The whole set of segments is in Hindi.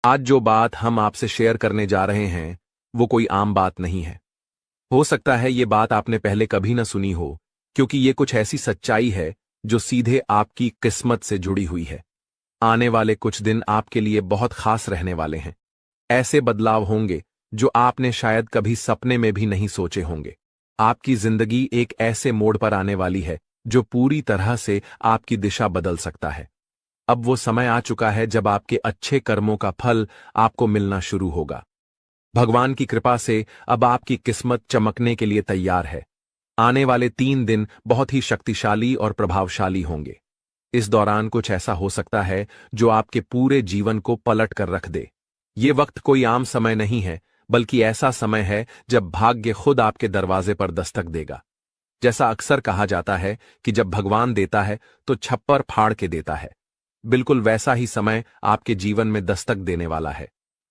आज जो बात हम आपसे शेयर करने जा रहे हैं वो कोई आम बात नहीं है। हो सकता है ये बात आपने पहले कभी न सुनी हो, क्योंकि ये कुछ ऐसी सच्चाई है जो सीधे आपकी किस्मत से जुड़ी हुई है। आने वाले कुछ दिन आपके लिए बहुत खास रहने वाले हैं। ऐसे बदलाव होंगे जो आपने शायद कभी सपने में भी नहीं सोचे होंगे। आपकी जिंदगी एक ऐसे मोड़ पर आने वाली है जो पूरी तरह से आपकी दिशा बदल सकता है। अब वो समय आ चुका है जब आपके अच्छे कर्मों का फल आपको मिलना शुरू होगा। भगवान की कृपा से अब आपकी किस्मत चमकने के लिए तैयार है। आने वाले 3 दिन बहुत ही शक्तिशाली और प्रभावशाली होंगे। इस दौरान कुछ ऐसा हो सकता है जो आपके पूरे जीवन को पलट कर रख दे। ये वक्त कोई आम समय नहीं है, बल्कि ऐसा समय है जब भाग्य खुद आपके दरवाजे पर दस्तक देगा। जैसा अक्सर कहा जाता है कि जब भगवान देता है तो छप्पर फाड़ के देता है, बिल्कुल वैसा ही समय आपके जीवन में दस्तक देने वाला है।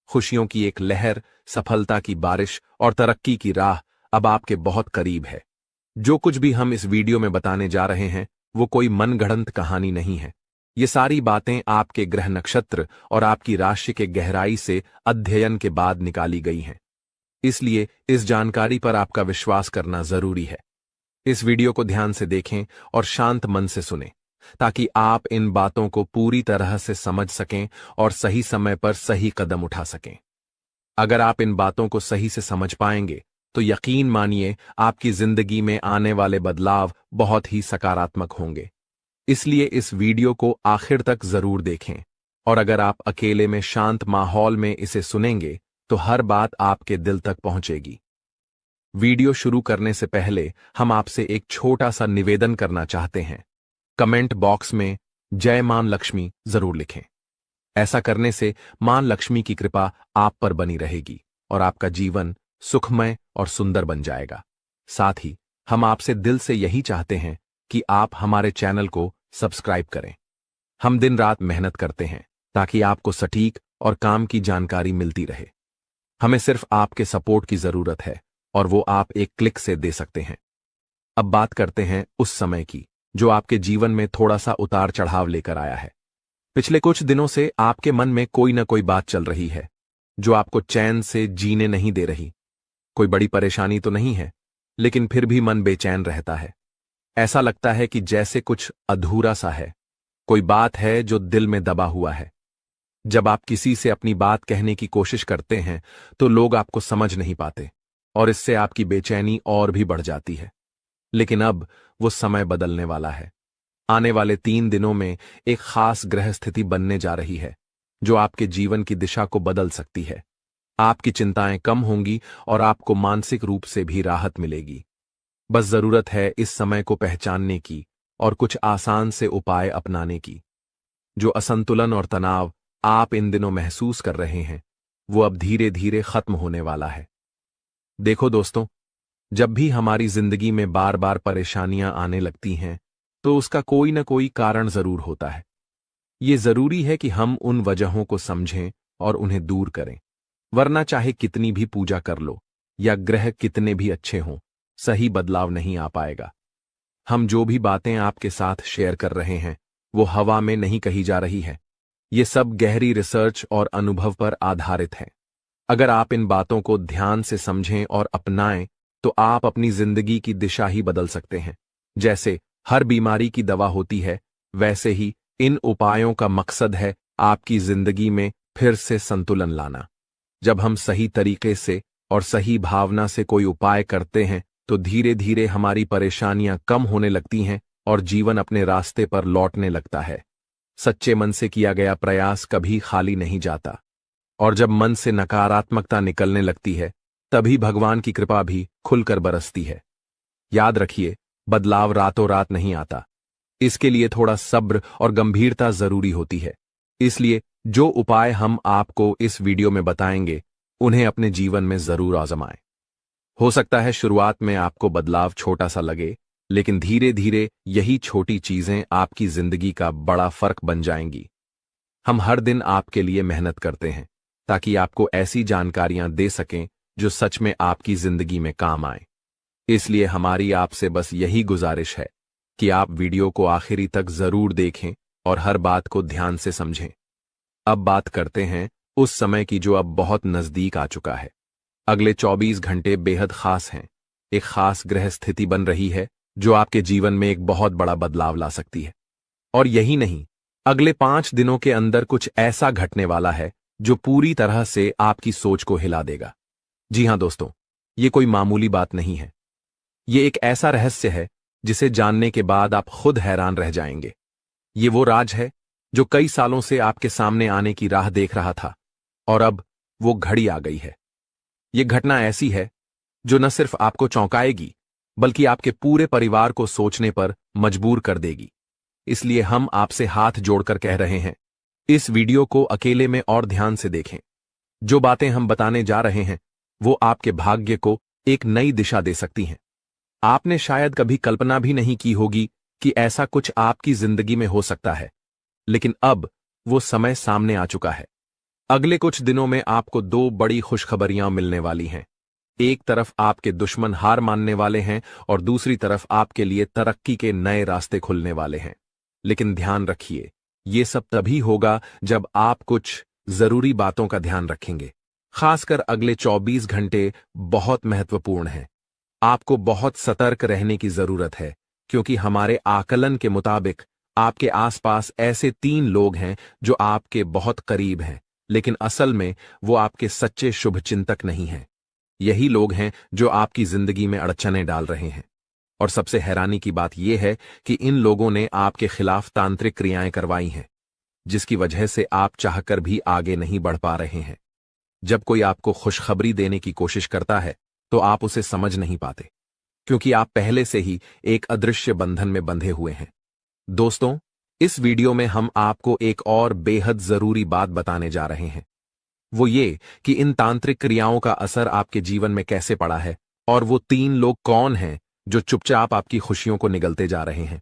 खुशियों की एक लहर, सफलता की बारिश और तरक्की की राह अब आपके बहुत करीब है। जो कुछ भी हम इस वीडियो में बताने जा रहे हैं वो कोई मनगढ़ंत कहानी नहीं है। ये सारी बातें आपके ग्रह नक्षत्र और आपकी राशि के गहराई से अध्ययन के बाद निकाली गई हैं। इसलिए इस जानकारी पर आपका विश्वास करना जरूरी है। इस वीडियो को ध्यान से देखें और शांत मन से सुनें, ताकि आप इन बातों को पूरी तरह से समझ सकें और सही समय पर सही कदम उठा सकें। अगर आप इन बातों को सही से समझ पाएंगे तो यकीन मानिए आपकी जिंदगी में आने वाले बदलाव बहुत ही सकारात्मक होंगे। इसलिए इस वीडियो को आखिर तक जरूर देखें, और अगर आप अकेले में शांत माहौल में इसे सुनेंगे तो हर बात आपके दिल तक पहुंचेगी। वीडियो शुरू करने से पहले हम आपसे एक छोटा सा निवेदन करना चाहते हैं। कमेंट बॉक्स में जय मां लक्ष्मी जरूर लिखें। ऐसा करने से मां लक्ष्मी की कृपा आप पर बनी रहेगी और आपका जीवन सुखमय और सुंदर बन जाएगा। साथ ही हम आपसे दिल से यही चाहते हैं कि आप हमारे चैनल को सब्सक्राइब करें। हम दिन रात मेहनत करते हैं ताकि आपको सटीक और काम की जानकारी मिलती रहे। हमें सिर्फ आपके सपोर्ट की जरूरत है और वो आप एक क्लिक से दे सकते हैं। अब बात करते हैं उस समय की जो आपके जीवन में थोड़ा सा उतार चढ़ाव लेकर आया है। पिछले कुछ दिनों से आपके मन में कोई ना कोई बात चल रही है जो आपको चैन से जीने नहीं दे रही। कोई बड़ी परेशानी तो नहीं है, लेकिन फिर भी मन बेचैन रहता है। ऐसा लगता है कि जैसे कुछ अधूरा सा है। कोई बात है जो दिल में दबा हुआ है। जब आप किसी से अपनी बात कहने की कोशिश करते हैं तो लोग आपको समझ नहीं पाते और इससे आपकी बेचैनी और भी बढ़ जाती है। लेकिन अब वो समय बदलने वाला है। आने वाले 3 दिनों में एक खास ग्रह स्थिति बनने जा रही है जो आपके जीवन की दिशा को बदल सकती है। आपकी चिंताएं कम होंगी और आपको मानसिक रूप से भी राहत मिलेगी। बस जरूरत है इस समय को पहचानने की और कुछ आसान से उपाय अपनाने की। जो असंतुलन और तनाव आप इन दिनों महसूस कर रहे हैं वो अब धीरे धीरे खत्म होने वाला है। देखो दोस्तों, जब भी हमारी जिंदगी में बार बार परेशानियां आने लगती हैं तो उसका कोई ना कोई कारण जरूर होता है। ये जरूरी है कि हम उन वजहों को समझें और उन्हें दूर करें, वरना चाहे कितनी भी पूजा कर लो या ग्रह कितने भी अच्छे हों, सही बदलाव नहीं आ पाएगा। हम जो भी बातें आपके साथ शेयर कर रहे हैं वो हवा में नहीं कही जा रही है। ये सब गहरी रिसर्च और अनुभव पर आधारित है। अगर आप इन बातों को ध्यान से समझें और अपनाएं तो आप अपनी जिंदगी की दिशा ही बदल सकते हैं। जैसे हर बीमारी की दवा होती है, वैसे ही इन उपायों का मकसद है आपकी जिंदगी में फिर से संतुलन लाना। जब हम सही तरीके से और सही भावना से कोई उपाय करते हैं तो धीरे धीरे हमारी परेशानियां कम होने लगती हैं और जीवन अपने रास्ते पर लौटने लगता है। सच्चे मन से किया गया प्रयास कभी खाली नहीं जाता, और जब मन से नकारात्मकता निकलने लगती है तभी भगवान की कृपा भी खुलकर बरसती है। याद रखिए, बदलाव रातों रात नहीं आता। इसके लिए थोड़ा सब्र और गंभीरता जरूरी होती है। इसलिए जो उपाय हम आपको इस वीडियो में बताएंगे उन्हें अपने जीवन में जरूर आजमाएं। हो सकता है शुरुआत में आपको बदलाव छोटा सा लगे, लेकिन धीरे धीरे यही छोटी चीजें आपकी जिंदगी का बड़ा फर्क बन जाएंगी। हम हर दिन आपके लिए मेहनत करते हैं ताकि आपको ऐसी जानकारियां दे सकें जो सच में आपकी जिंदगी में काम आए। इसलिए हमारी आपसे बस यही गुजारिश है कि आप वीडियो को आखिरी तक जरूर देखें और हर बात को ध्यान से समझें। अब बात करते हैं उस समय की जो अब बहुत नजदीक आ चुका है। अगले 24 घंटे बेहद खास हैं। एक खास ग्रह स्थिति बन रही है जो आपके जीवन में एक बहुत बड़ा बदलाव ला सकती है। और यही नहीं, अगले 5 दिनों के अंदर कुछ ऐसा घटने वाला है जो पूरी तरह से आपकी सोच को हिला देगा। जी हां दोस्तों, ये कोई मामूली बात नहीं है। ये एक ऐसा रहस्य है जिसे जानने के बाद आप खुद हैरान रह जाएंगे। ये वो राज है जो कई सालों से आपके सामने आने की राह देख रहा था, और अब वो घड़ी आ गई है। ये घटना ऐसी है जो न सिर्फ आपको चौंकाएगी, बल्कि आपके पूरे परिवार को सोचने पर मजबूर कर देगी। इसलिए हम आपसे हाथ जोड़कर कह रहे हैं, इस वीडियो को अकेले में और ध्यान से देखें। जो बातें हम बताने जा रहे हैं वो आपके भाग्य को एक नई दिशा दे सकती हैं। आपने शायद कभी कल्पना भी नहीं की होगी कि ऐसा कुछ आपकी जिंदगी में हो सकता है, लेकिन अब वो समय सामने आ चुका है। अगले कुछ दिनों में आपको 2 बड़ी खुशखबरियां मिलने वाली हैं। एक तरफ आपके दुश्मन हार मानने वाले हैं और दूसरी तरफ आपके लिए तरक्की के नए रास्ते खुलने वाले हैं। लेकिन ध्यान रखिए, ये सब तभी होगा जब आप कुछ जरूरी बातों का ध्यान रखेंगे। खासकर अगले 24 घंटे बहुत महत्वपूर्ण हैं। आपको बहुत सतर्क रहने की जरूरत है, क्योंकि हमारे आकलन के मुताबिक आपके आसपास ऐसे 3 लोग हैं जो आपके बहुत करीब हैं, लेकिन असल में वो आपके सच्चे शुभचिंतक नहीं हैं। यही लोग हैं जो आपकी जिंदगी में अड़चनें डाल रहे हैं। और सबसे हैरानी की बात यह है कि इन लोगों ने आपके खिलाफ तांत्रिक क्रियाएं करवाई हैं, जिसकी वजह से आप चाहकर भी आगे नहीं बढ़ पा रहे हैं। जब कोई आपको खुशखबरी देने की कोशिश करता है तो आप उसे समझ नहीं पाते, क्योंकि आप पहले से ही एक अदृश्य बंधन में बंधे हुए हैं। दोस्तों, इस वीडियो में हम आपको एक और बेहद जरूरी बात बताने जा रहे हैं। वो ये कि इन तांत्रिक क्रियाओं का असर आपके जीवन में कैसे पड़ा है, और वो 3 लोग कौन हैं जो चुपचाप आपकी खुशियों को निगलते जा रहे हैं।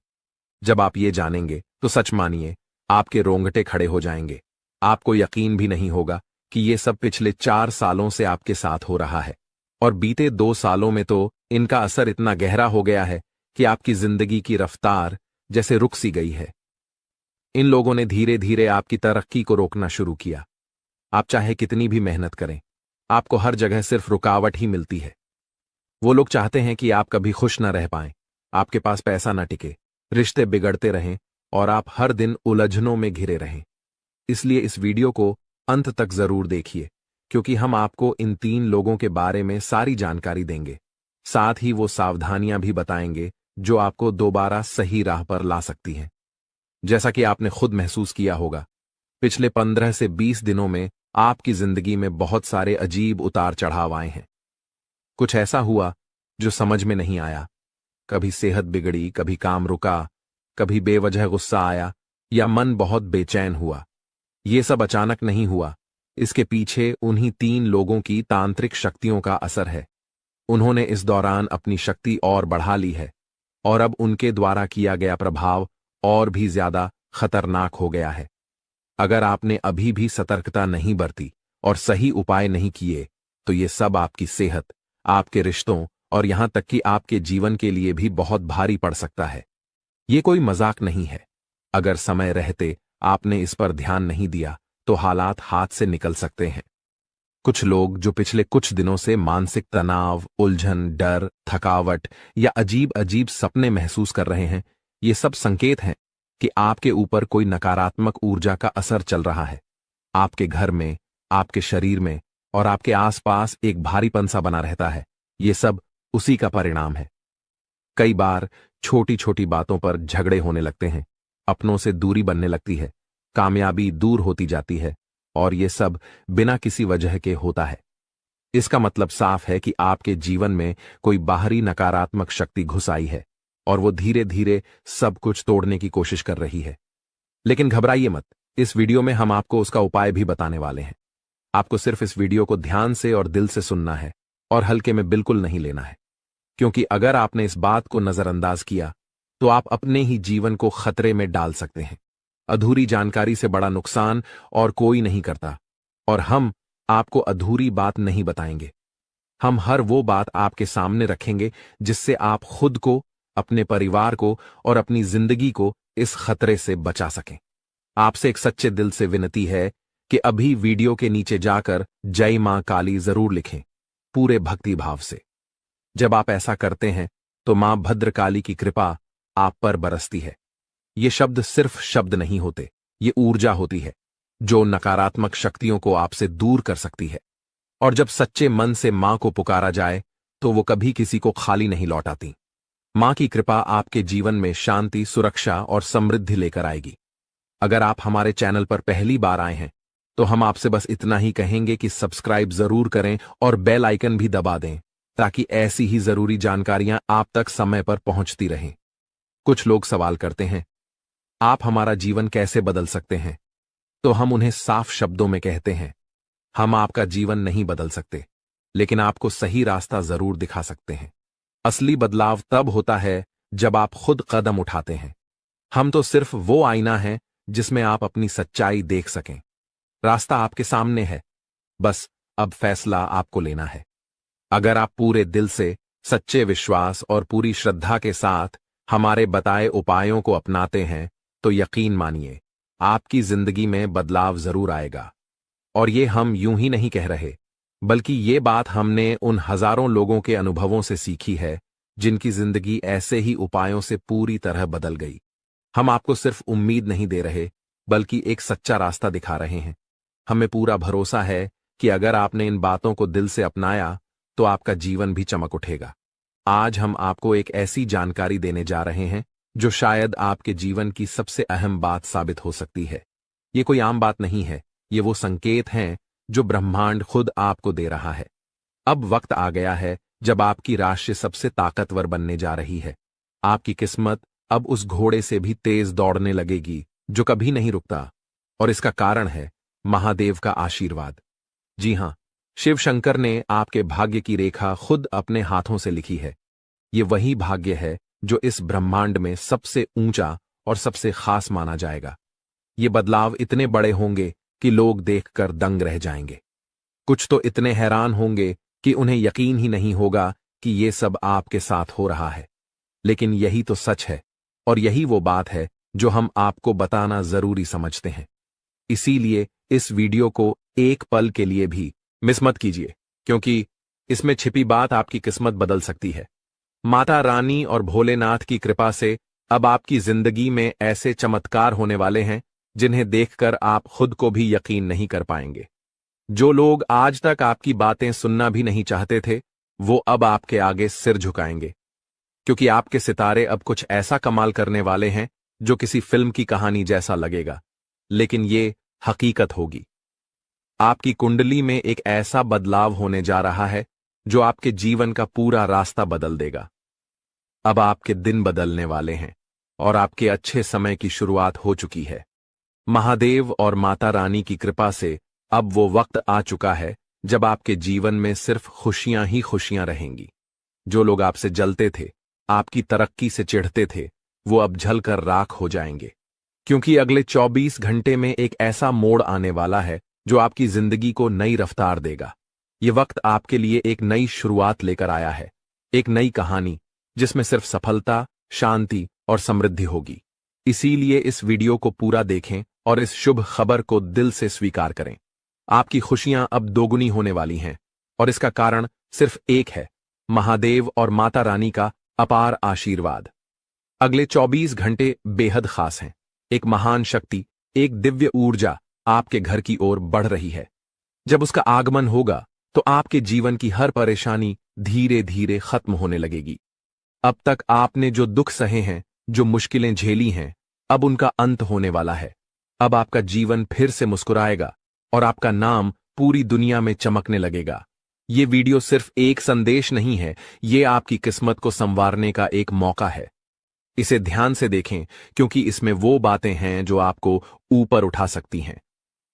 जब आप ये जानेंगे तो सच मानिए, आपके रोंगटे खड़े हो जाएंगे। आपको यकीन भी नहीं होगा कि ये सब पिछले 4 सालों से आपके साथ हो रहा है, और बीते 2 सालों में तो इनका असर इतना गहरा हो गया है कि आपकी जिंदगी की रफ्तार जैसे रुक सी गई है। इन लोगों ने धीरे धीरे आपकी तरक्की को रोकना शुरू किया। आप चाहे कितनी भी मेहनत करें, आपको हर जगह सिर्फ रुकावट ही मिलती है। वो लोग चाहते हैं कि आप कभी खुश न रह पाएं, आपके पास पैसा न टिके, रिश्ते बिगड़ते रहें और आप हर दिन उलझनों में घिरे रहें। इसलिए इस वीडियो को अंत तक जरूर देखिए, क्योंकि हम आपको इन 3 लोगों के बारे में सारी जानकारी देंगे। साथ ही वो सावधानियां भी बताएंगे जो आपको दोबारा सही राह पर ला सकती हैं। जैसा कि आपने खुद महसूस किया होगा, पिछले 15 से 20 दिनों में आपकी जिंदगी में बहुत सारे अजीब उतार चढ़ाव आए हैं। कुछ ऐसा हुआ जो समझ में नहीं आया। कभी सेहत बिगड़ी, कभी काम रुका, कभी बेवजह गुस्सा आया या मन बहुत बेचैन हुआ। ये सब अचानक नहीं हुआ, इसके पीछे उन्हीं 3 लोगों की तांत्रिक शक्तियों का असर है। उन्होंने इस दौरान अपनी शक्ति और बढ़ा ली है, और अब उनके द्वारा किया गया प्रभाव और भी ज्यादा खतरनाक हो गया है। अगर आपने अभी भी सतर्कता नहीं बरती और सही उपाय नहीं किए, तो ये सब आपकी सेहत, आपके रिश्तों और यहां तक कि आपके जीवन के लिए भी बहुत भारी पड़ सकता है। ये कोई मजाक नहीं है। अगर समय रहते आपने इस पर ध्यान नहीं दिया तो हालात हाथ से निकल सकते हैं। कुछ लोग जो पिछले कुछ दिनों से मानसिक तनाव, उलझन, डर, थकावट या अजीब अजीब सपने महसूस कर रहे हैं, ये सब संकेत हैं कि आपके ऊपर कोई नकारात्मक ऊर्जा का असर चल रहा है। आपके घर में, आपके शरीर में और आपके आसपास एक भारीपन सा बना रहता है। ये सब उसी का परिणाम है। कई बार छोटी छोटी बातों पर झगड़े होने लगते हैं, अपनों से दूरी बनने लगती है, कामयाबी दूर होती जाती है, और ये सब बिना किसी वजह के होता है। इसका मतलब साफ है कि आपके जीवन में कोई बाहरी नकारात्मक शक्ति घुस आई है और वो धीरे धीरे सब कुछ तोड़ने की कोशिश कर रही है। लेकिन घबराइए मत, इस वीडियो में हम आपको उसका उपाय भी बताने वाले हैं। आपको सिर्फ इस वीडियो को ध्यान से और दिल से सुनना है और हल्के में बिल्कुल नहीं लेना है, क्योंकि अगर आपने इस बात को नजरअंदाज किया तो आप अपने ही जीवन को खतरे में डाल सकते हैं। अधूरी जानकारी से बड़ा नुकसान और कोई नहीं करता, और हम आपको अधूरी बात नहीं बताएंगे। हम हर वो बात आपके सामने रखेंगे जिससे आप खुद को, अपने परिवार को और अपनी जिंदगी को इस खतरे से बचा सकें। आपसे एक सच्चे दिल से विनती है कि अभी वीडियो के नीचे जाकर जय मां काली जरूर लिखें, पूरे भक्ति भाव से। जब आप ऐसा करते हैं तो मां भद्रकाली की कृपा आप पर बरसती है। ये शब्द सिर्फ शब्द नहीं होते, ये ऊर्जा होती है जो नकारात्मक शक्तियों को आपसे दूर कर सकती है। और जब सच्चे मन से मां को पुकारा जाए तो वो कभी किसी को खाली नहीं लौटाती। मां की कृपा आपके जीवन में शांति, सुरक्षा और समृद्धि लेकर आएगी। अगर आप हमारे चैनल पर पहली बार आए हैं तो हम आपसे बस इतना ही कहेंगे कि सब्सक्राइब जरूर करें और बेल आइकन भी दबा दें, ताकि ऐसी ही जरूरी जानकारियां आप तक समय पर पहुंचती रहें। कुछ लोग सवाल करते हैं, आप हमारा जीवन कैसे बदल सकते हैं? तो हम उन्हें साफ शब्दों में कहते हैं, हम आपका जीवन नहीं बदल सकते, लेकिन आपको सही रास्ता जरूर दिखा सकते हैं। असली बदलाव तब होता है जब आप खुद कदम उठाते हैं। हम तो सिर्फ वो आईना है जिसमें आप अपनी सच्चाई देख सकें। रास्ता आपके सामने है, बस अब फैसला आपको लेना है। अगर आप पूरे दिल से, सच्चे विश्वास और पूरी श्रद्धा के साथ हमारे बताए उपायों को अपनाते हैं तो यकीन मानिए, आपकी जिंदगी में बदलाव जरूर आएगा। और ये हम यूं ही नहीं कह रहे, बल्कि ये बात हमने उन हजारों लोगों के अनुभवों से सीखी है जिनकी जिंदगी ऐसे ही उपायों से पूरी तरह बदल गई। हम आपको सिर्फ उम्मीद नहीं दे रहे, बल्कि एक सच्चा रास्ता दिखा रहे हैं। हमें पूरा भरोसा है कि अगर आपने इन बातों को दिल से अपनाया तो आपका जीवन भी चमक उठेगा। आज हम आपको एक ऐसी जानकारी देने जा रहे हैं जो शायद आपके जीवन की सबसे अहम बात साबित हो सकती है। ये कोई आम बात नहीं है, ये वो संकेत हैं जो ब्रह्मांड खुद आपको दे रहा है। अब वक्त आ गया है जब आपकी राशि सबसे ताकतवर बनने जा रही है। आपकी किस्मत अब उस घोड़े से भी तेज दौड़ने लगेगी जो कभी नहीं रुकता, और इसका कारण है महादेव का आशीर्वाद। जी हां, शिव शंकर ने आपके भाग्य की रेखा खुद अपने हाथों से लिखी है। ये वही भाग्य है जो इस ब्रह्मांड में सबसे ऊंचा और सबसे खास माना जाएगा। ये बदलाव इतने बड़े होंगे कि लोग देखकर दंग रह जाएंगे। कुछ तो इतने हैरान होंगे कि उन्हें यकीन ही नहीं होगा कि ये सब आपके साथ हो रहा है। लेकिन यही तो सच है, और यही वो बात है जो हम आपको बताना जरूरी समझते हैं। इसीलिए इस वीडियो को एक पल के लिए भी मिस मत कीजिए, क्योंकि इसमें छिपी बात आपकी किस्मत बदल सकती है। माता रानी और भोलेनाथ की कृपा से अब आपकी जिंदगी में ऐसे चमत्कार होने वाले हैं जिन्हें देखकर आप खुद को भी यकीन नहीं कर पाएंगे। जो लोग आज तक आपकी बातें सुनना भी नहीं चाहते थे, वो अब आपके आगे सिर झुकाएंगे, क्योंकि आपके सितारे अब कुछ ऐसा कमाल करने वाले हैं जो किसी फिल्म की कहानी जैसा लगेगा, लेकिन ये हकीकत होगी। आपकी कुंडली में एक ऐसा बदलाव होने जा रहा है जो आपके जीवन का पूरा रास्ता बदल देगा। अब आपके दिन बदलने वाले हैं और आपके अच्छे समय की शुरुआत हो चुकी है। महादेव और माता रानी की कृपा से अब वो वक्त आ चुका है जब आपके जीवन में सिर्फ खुशियां ही खुशियां रहेंगी। जो लोग आपसे जलते थे, आपकी तरक्की से चिढ़ते थे, वो अब जलकर राख हो जाएंगे, क्योंकि अगले 24 घंटे में एक ऐसा मोड़ आने वाला है जो आपकी जिंदगी को नई रफ्तार देगा। ये वक्त आपके लिए एक नई शुरुआत लेकर आया है, एक नई कहानी जिसमें सिर्फ सफलता, शांति और समृद्धि होगी। इसीलिए इस वीडियो को पूरा देखें और इस शुभ खबर को दिल से स्वीकार करें। आपकी खुशियां अब दोगुनी होने वाली हैं, और इसका कारण सिर्फ एक है, महादेव और माता रानी का अपार आशीर्वाद। अगले 24 घंटे बेहद खास हैं। एक महान शक्ति, एक दिव्य ऊर्जा आपके घर की ओर बढ़ रही है। जब उसका आगमन होगा तो आपके जीवन की हर परेशानी धीरे धीरे खत्म होने लगेगी। अब तक आपने जो दुख सहे हैं, जो मुश्किलें झेली हैं, अब उनका अंत होने वाला है। अब आपका जीवन फिर से मुस्कुराएगा और आपका नाम पूरी दुनिया में चमकने लगेगा। ये वीडियो सिर्फ एक संदेश नहीं है, ये आपकी किस्मत को संवारने का एक मौका है। इसे ध्यान से देखें, क्योंकि इसमें वो बातें हैं जो आपको ऊपर उठा सकती हैं।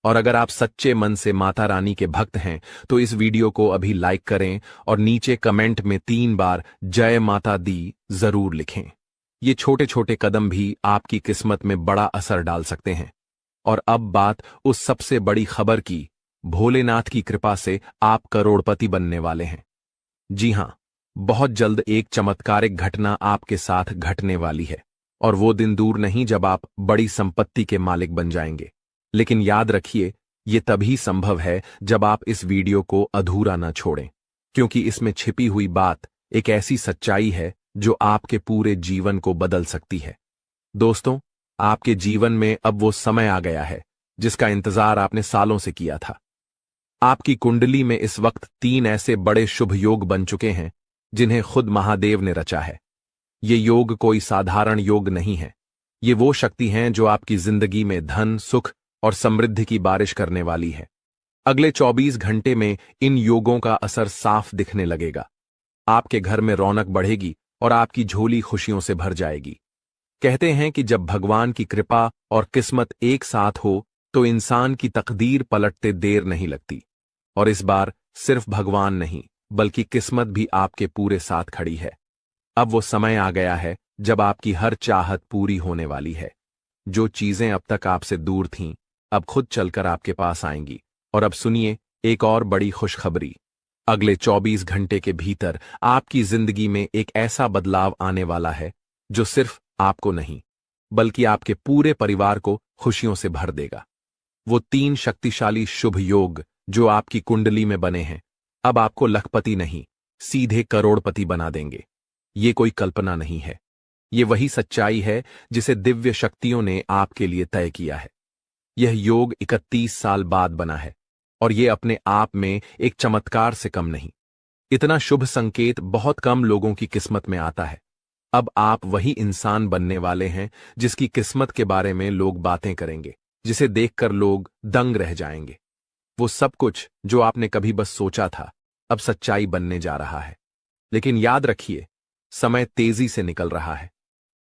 और अगर आप सच्चे मन से माता रानी के भक्त हैं तो इस वीडियो को अभी लाइक करें और नीचे कमेंट में 3 बार जय माता दी जरूर लिखें। ये छोटे छोटे कदम भी आपकी किस्मत में बड़ा असर डाल सकते हैं। और अब बात उस सबसे बड़ी खबर की, भोलेनाथ की कृपा से आप करोड़पति बनने वाले हैं। जी हां, बहुत जल्द एक चमत्कारिक घटना आपके साथ घटने वाली है, और वो दिन दूर नहीं जब आप बड़ी संपत्ति के मालिक बन जाएंगे। लेकिन याद रखिए, ये तभी संभव है जब आप इस वीडियो को अधूरा न छोड़ें, क्योंकि इसमें छिपी हुई बात एक ऐसी सच्चाई है जो आपके पूरे जीवन को बदल सकती है। दोस्तों, आपके जीवन में अब वो समय आ गया है जिसका इंतजार आपने सालों से किया था। आपकी कुंडली में इस वक्त 3 ऐसे बड़े शुभ योग बन चुके हैं जिन्हें खुद महादेव ने रचा है। ये योग कोई साधारण योग नहीं है। ये वो शक्ति हैं जो आपकी जिंदगी में धन, सुख और समृद्धि की बारिश करने वाली है। अगले 24 घंटे में इन योगों का असर साफ दिखने लगेगा। आपके घर में रौनक बढ़ेगी और आपकी झोली खुशियों से भर जाएगी। कहते हैं कि जब भगवान की कृपा और किस्मत एक साथ हो तो इंसान की तकदीर पलटते देर नहीं लगती। और इस बार सिर्फ भगवान नहीं, बल्कि किस्मत भी आपके पूरे साथ खड़ी है। अब वो समय आ गया है जब आपकी हर चाहत पूरी होने वाली है। जो चीजें अब तक आपसे दूर थीं, अब खुद चलकर आपके पास आएंगी। और अब सुनिए एक और बड़ी खुशखबरी। अगले 24 घंटे के भीतर आपकी जिंदगी में एक ऐसा बदलाव आने वाला है जो सिर्फ आपको नहीं, बल्कि आपके पूरे परिवार को खुशियों से भर देगा। वो 3 शक्तिशाली शुभ योग जो आपकी कुंडली में बने हैं, अब आपको लखपति नहीं, सीधे करोड़पति बना देंगे। ये कोई कल्पना नहीं है, ये वही सच्चाई है जिसे दिव्य शक्तियों ने आपके लिए तय किया है। यह योग 31 साल बाद बना है और ये अपने आप में एक चमत्कार से कम नहीं। इतना शुभ संकेत बहुत कम लोगों की किस्मत में आता है। अब आप वही इंसान बनने वाले हैं जिसकी किस्मत के बारे में लोग बातें करेंगे, जिसे देखकर लोग दंग रह जाएंगे। वो सब कुछ जो आपने कभी बस सोचा था, अब सच्चाई बनने जा रहा है। लेकिन याद रखिए, समय तेजी से निकल रहा है।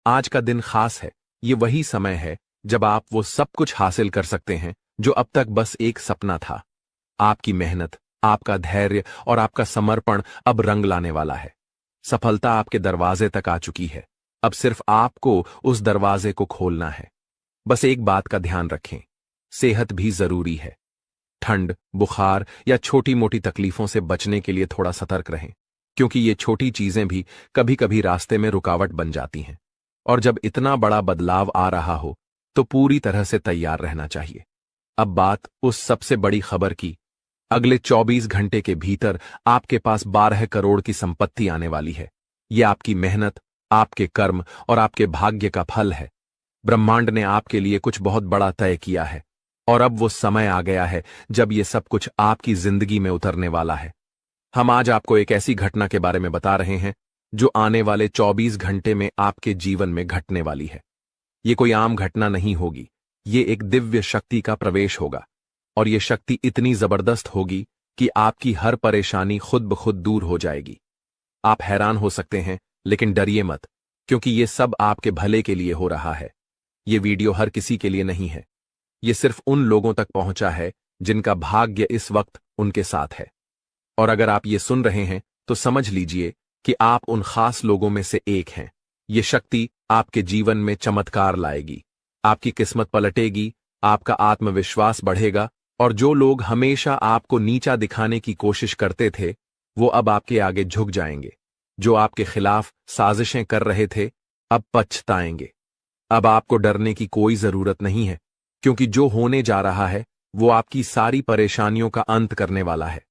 आज का दिन खास है। ये वही समय है जब आप वो सब कुछ हासिल कर सकते हैं जो अब तक बस एक सपना था। आपकी मेहनत, आपका धैर्य और आपका समर्पण अब रंग लाने वाला है। सफलता आपके दरवाजे तक आ चुकी है। अब सिर्फ आपको उस दरवाजे को खोलना है। बस एक बात का ध्यान रखें, सेहत भी जरूरी है। ठंड, बुखार या छोटी मोटी तकलीफों से बचने के लिए थोड़ा सतर्क रहें, क्योंकि ये छोटी चीजें भी कभी कभी रास्ते में रुकावट बन जाती हैं। और जब इतना बड़ा बदलाव आ रहा हो तो पूरी तरह से तैयार रहना चाहिए। अब बात उस सबसे बड़ी खबर की। अगले 24 घंटे के भीतर आपके पास 12 करोड़ की संपत्ति आने वाली है। यह आपकी मेहनत, आपके कर्म और आपके भाग्य का फल है। ब्रह्मांड ने आपके लिए कुछ बहुत बड़ा तय किया है और अब वो समय आ गया है जब ये सब कुछ आपकी जिंदगी में उतरने वाला है। हम आज आपको एक ऐसी घटना के बारे में बता रहे हैं जो आने वाले 24 घंटे में आपके जीवन में घटने वाली है। ये कोई आम घटना नहीं होगी, ये एक दिव्य शक्ति का प्रवेश होगा। और ये शक्ति इतनी जबरदस्त होगी कि आपकी हर परेशानी खुद ब खुद दूर हो जाएगी। आप हैरान हो सकते हैं, लेकिन डरिए मत, क्योंकि ये सब आपके भले के लिए हो रहा है। ये वीडियो हर किसी के लिए नहीं है। ये सिर्फ उन लोगों तक पहुंचा है जिनका भाग्य इस वक्त उनके साथ है। और अगर आप ये सुन रहे हैं तो समझ लीजिए कि आप उन खास लोगों में से एक हैं। ये शक्ति आपके जीवन में चमत्कार लाएगी, आपकी किस्मत पलटेगी, आपका आत्मविश्वास बढ़ेगा और जो लोग हमेशा आपको नीचा दिखाने की कोशिश करते थे, वो अब आपके आगे झुक जाएंगे। जो आपके खिलाफ साजिशें कर रहे थे, अब पछताएंगे। अब आपको डरने की कोई जरूरत नहीं है, क्योंकि जो होने जा रहा है वो आपकी सारी परेशानियों का अंत करने वाला है।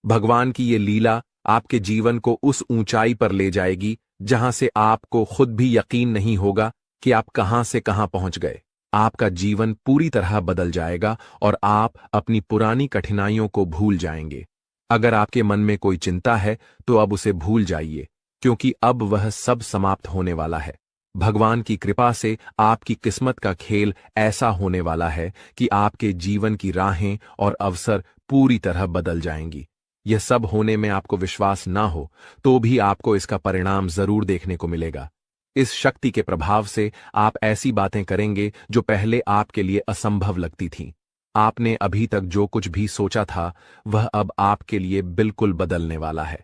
भगवान की ये लीला आपके जीवन को उस ऊंचाई पर ले जाएगी जहां से आपको खुद भी यकीन नहीं होगा कि आप कहां से कहां पहुंच गए। आपका जीवन पूरी तरह बदल जाएगा और आप अपनी पुरानी कठिनाइयों को भूल जाएंगे। अगर आपके मन में कोई चिंता है तो अब उसे भूल जाइए, क्योंकि अब वह सब समाप्त होने वाला है। भगवान की कृपा से आपकी किस्मत का खेल ऐसा होने वाला है कि आपके जीवन की राहें और अवसर पूरी तरह बदल जाएंगी। यह सब होने में आपको विश्वास ना हो तो भी आपको इसका परिणाम जरूर देखने को मिलेगा। इस शक्ति के प्रभाव से आप ऐसी बातें करेंगे जो पहले आपके लिए असंभव लगती थीं। आपने अभी तक जो कुछ भी सोचा था वह अब आपके लिए बिल्कुल बदलने वाला है।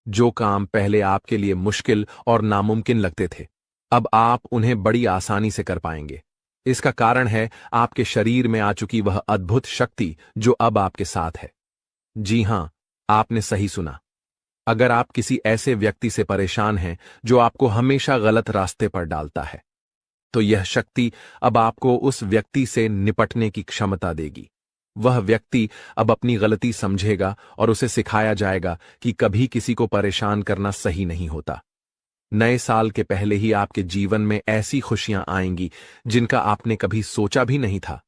जो काम पहले आपके लिए मुश्किल और नामुमकिन लगते थे, अब आप उन्हें बड़ी आसानी से कर पाएंगे। इसका कारण है आपके शरीर में आ चुकी वह अद्भुत शक्ति जो अब आपके साथ है। जी हां, आपने सही सुना। अगर आप किसी ऐसे व्यक्ति से परेशान हैं जो आपको हमेशा गलत रास्ते पर डालता है, तो यह शक्ति अब आपको उस व्यक्ति से निपटने की क्षमता देगी। वह व्यक्ति अब अपनी गलती समझेगा और उसे सिखाया जाएगा कि कभी किसी को परेशान करना सही नहीं होता। नए साल के पहले ही आपके जीवन में ऐसी खुशियां आएंगी जिनका आपने कभी सोचा भी नहीं था।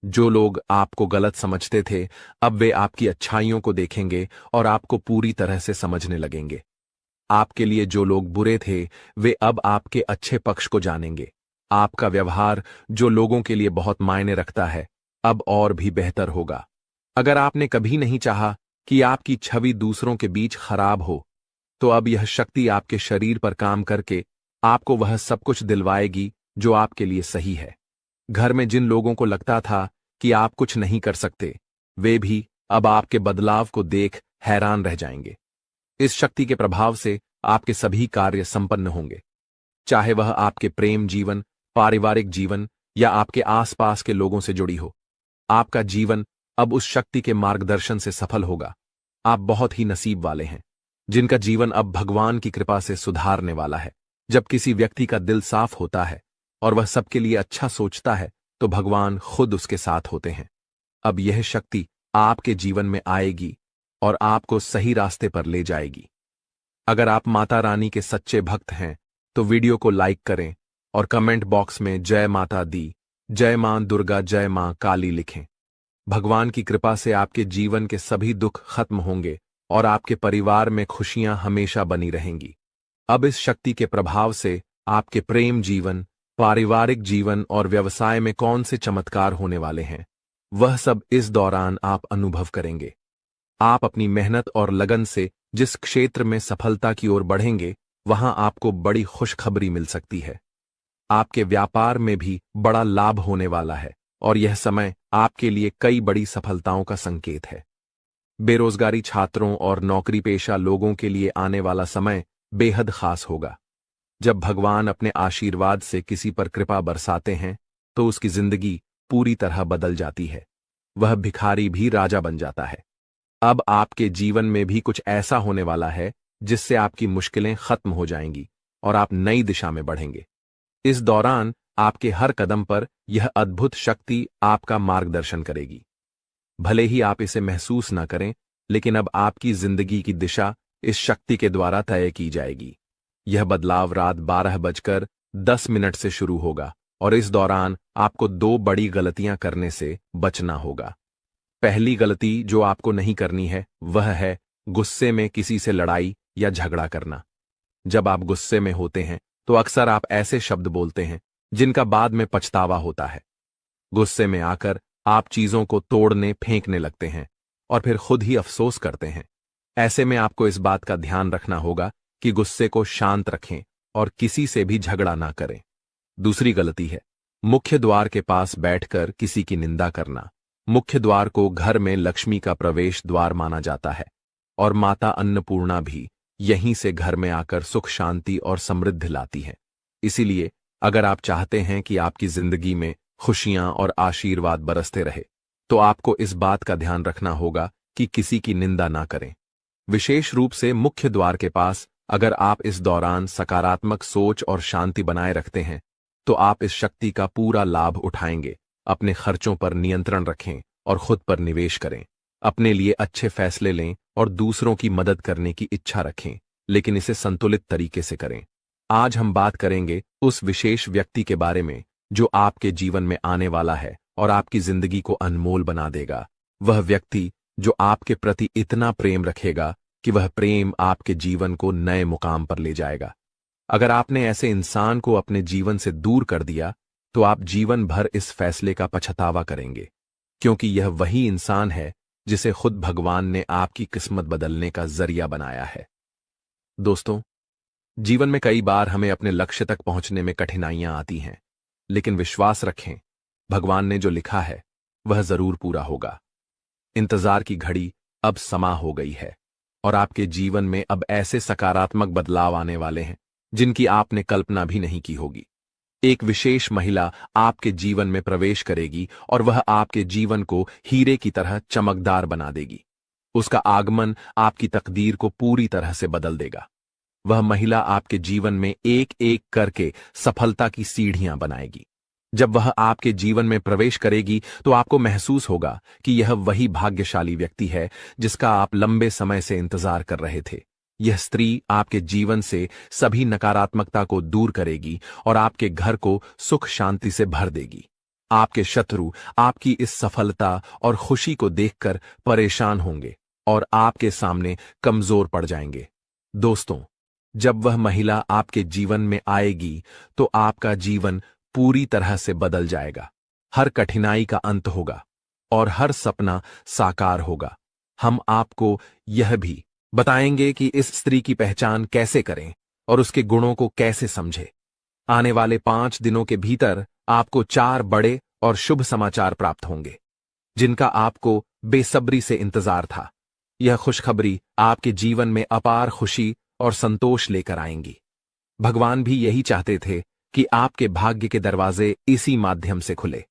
जो लोग आपको गलत समझते थे, अब वे आपकी अच्छाइयों को देखेंगे और आपको पूरी तरह से समझने लगेंगे। आपके लिए जो लोग बुरे थे, वे अब आपके अच्छे पक्ष को जानेंगे। आपका व्यवहार जो लोगों के लिए बहुत मायने रखता है, अब और भी बेहतर होगा। अगर आपने कभी नहीं चाहा कि आपकी छवि दूसरों के बीच खराब हो, तो अब यह शक्ति आपके शरीर पर काम करके आपको वह सब कुछ दिलवाएगी जो आपके लिए सही है। घर में जिन लोगों को लगता था कि आप कुछ नहीं कर सकते, वे भी अब आपके बदलाव को देख हैरान रह जाएंगे। इस शक्ति के प्रभाव से आपके सभी कार्य संपन्न होंगे, चाहे वह आपके प्रेम जीवन, पारिवारिक जीवन या आपके आसपास के लोगों से जुड़ी हो। आपका जीवन अब उस शक्ति के मार्गदर्शन से सफल होगा। आप बहुत ही नसीब वाले हैं जिनका जीवन अब भगवान की कृपा से सुधारने वाला है। जब किसी व्यक्ति का दिल साफ होता है और वह सबके लिए अच्छा सोचता है, तो भगवान खुद उसके साथ होते हैं। अब यह शक्ति आपके जीवन में आएगी और आपको सही रास्ते पर ले जाएगी। अगर आप माता रानी के सच्चे भक्त हैं, तो वीडियो को लाइक करें और कमेंट बॉक्स में जय माता दी, जय मां दुर्गा, जय मां काली लिखें। भगवान की कृपा से आपके जीवन के सभी दुख खत्म होंगे और आपके परिवार में खुशियां हमेशा बनी रहेंगी। अब इस शक्ति के प्रभाव से आपके प्रेम जीवन, पारिवारिक जीवन और व्यवसाय में कौन से चमत्कार होने वाले हैं, वह सब इस दौरान आप अनुभव करेंगे। आप अपनी मेहनत और लगन से जिस क्षेत्र में सफलता की ओर बढ़ेंगे, वहां आपको बड़ी खुशखबरी मिल सकती है। आपके व्यापार में भी बड़ा लाभ होने वाला है और यह समय आपके लिए कई बड़ी सफलताओं का संकेत है। बेरोजगारी छात्रों और नौकरी पेशा लोगों के लिए आने वाला समय बेहद खास होगा। जब भगवान अपने आशीर्वाद से किसी पर कृपा बरसाते हैं, तो उसकी जिंदगी पूरी तरह बदल जाती है। वह भिखारी भी राजा बन जाता है। अब आपके जीवन में भी कुछ ऐसा होने वाला है जिससे आपकी मुश्किलें खत्म हो जाएंगी और आप नई दिशा में बढ़ेंगे। इस दौरान आपके हर कदम पर यह अद्भुत शक्ति आपका मार्गदर्शन करेगी। भले ही आप इसे महसूस न करें, लेकिन अब आपकी जिंदगी की दिशा इस शक्ति के द्वारा तय की जाएगी। यह बदलाव रात 12:10 से शुरू होगा और इस दौरान आपको 2 बड़ी गलतियां करने से बचना होगा। पहली गलती जो आपको नहीं करनी है, वह है गुस्से में किसी से लड़ाई या झगड़ा करना। जब आप गुस्से में होते हैं, तो अक्सर आप ऐसे शब्द बोलते हैं जिनका बाद में पछतावा होता है। गुस्से में आकर आप चीजों को तोड़ने, फेंकने लगते हैं और फिर खुद ही अफसोस करते हैं। ऐसे में आपको इस बात का ध्यान रखना होगा कि गुस्से को शांत रखें और किसी से भी झगड़ा ना करें। दूसरी गलती है मुख्य द्वार के पास बैठकर किसी की निंदा करना। मुख्य द्वार को घर में लक्ष्मी का प्रवेश द्वार माना जाता है और माता अन्नपूर्णा भी यहीं से घर में आकर सुख, शांति और समृद्धि लाती है। इसीलिए अगर आप चाहते हैं कि आपकी जिंदगी में खुशियां और आशीर्वाद बरसते रहे, तो आपको इस बात का ध्यान रखना होगा कि किसी की निंदा ना करें। विशेष रूप से मुख्य द्वार के पास अगर आप इस दौरान सकारात्मक सोच और शांति बनाए रखते हैं, तो आप इस शक्ति का पूरा लाभ उठाएंगे। अपने खर्चों पर नियंत्रण रखें और खुद पर निवेश करें। अपने लिए अच्छे फैसले लें और दूसरों की मदद करने की इच्छा रखें, लेकिन इसे संतुलित तरीके से करें। आज हम बात करेंगे उस विशेष व्यक्ति के बारे में जो आपके जीवन में आने वाला है और आपकी जिंदगी को अनमोल बना देगा। वह व्यक्ति जो आपके प्रति इतना प्रेम रखेगा कि वह प्रेम आपके जीवन को नए मुकाम पर ले जाएगा। अगर आपने ऐसे इंसान को अपने जीवन से दूर कर दिया, तो आप जीवन भर इस फैसले का पछतावा करेंगे, क्योंकि यह वही इंसान है जिसे खुद भगवान ने आपकी किस्मत बदलने का जरिया बनाया है। दोस्तों, जीवन में कई बार हमें अपने लक्ष्य तक पहुंचने में कठिनाइयां आती हैं, लेकिन विश्वास रखें, भगवान ने जो लिखा है वह जरूर पूरा होगा। इंतजार की घड़ी अब समा हो गई है और आपके जीवन में अब ऐसे सकारात्मक बदलाव आने वाले हैं जिनकी आपने कल्पना भी नहीं की होगी। एक विशेष महिला आपके जीवन में प्रवेश करेगी और वह आपके जीवन को हीरे की तरह चमकदार बना देगी। उसका आगमन आपकी तकदीर को पूरी तरह से बदल देगा। वह महिला आपके जीवन में एक एक करके सफलता की सीढ़ियां बनाएगी। जब वह आपके जीवन में प्रवेश करेगी तो आपको महसूस होगा कि यह वही भाग्यशाली व्यक्ति है जिसका आप लंबे समय से इंतजार कर रहे थे। यह स्त्री आपके जीवन से सभी नकारात्मकता को दूर करेगी और आपके घर को सुख शांति से भर देगी। आपके शत्रु आपकी इस सफलता और खुशी को देखकर परेशान होंगे और आपके सामने कमजोर पड़ जाएंगे। दोस्तों, जब वह महिला आपके जीवन में आएगी तो आपका जीवन पूरी तरह से बदल जाएगा। हर कठिनाई का अंत होगा और हर सपना साकार होगा। हम आपको यह भी बताएंगे कि इस स्त्री की पहचान कैसे करें और उसके गुणों को कैसे समझें। आने वाले 5 दिनों के भीतर आपको 4 बड़े और शुभ समाचार प्राप्त होंगे जिनका आपको बेसब्री से इंतजार था। यह खुशखबरी आपके जीवन में अपार खुशी और संतोष लेकर आएंगी। भगवान भी यही चाहते थे कि आपके भाग्य के दरवाजे इसी माध्यम से खुले।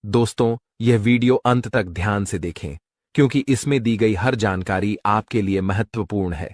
दोस्तों, यह वीडियो अंत तक ध्यान से देखें क्योंकि इसमें दी गई हर जानकारी आपके लिए महत्वपूर्ण है।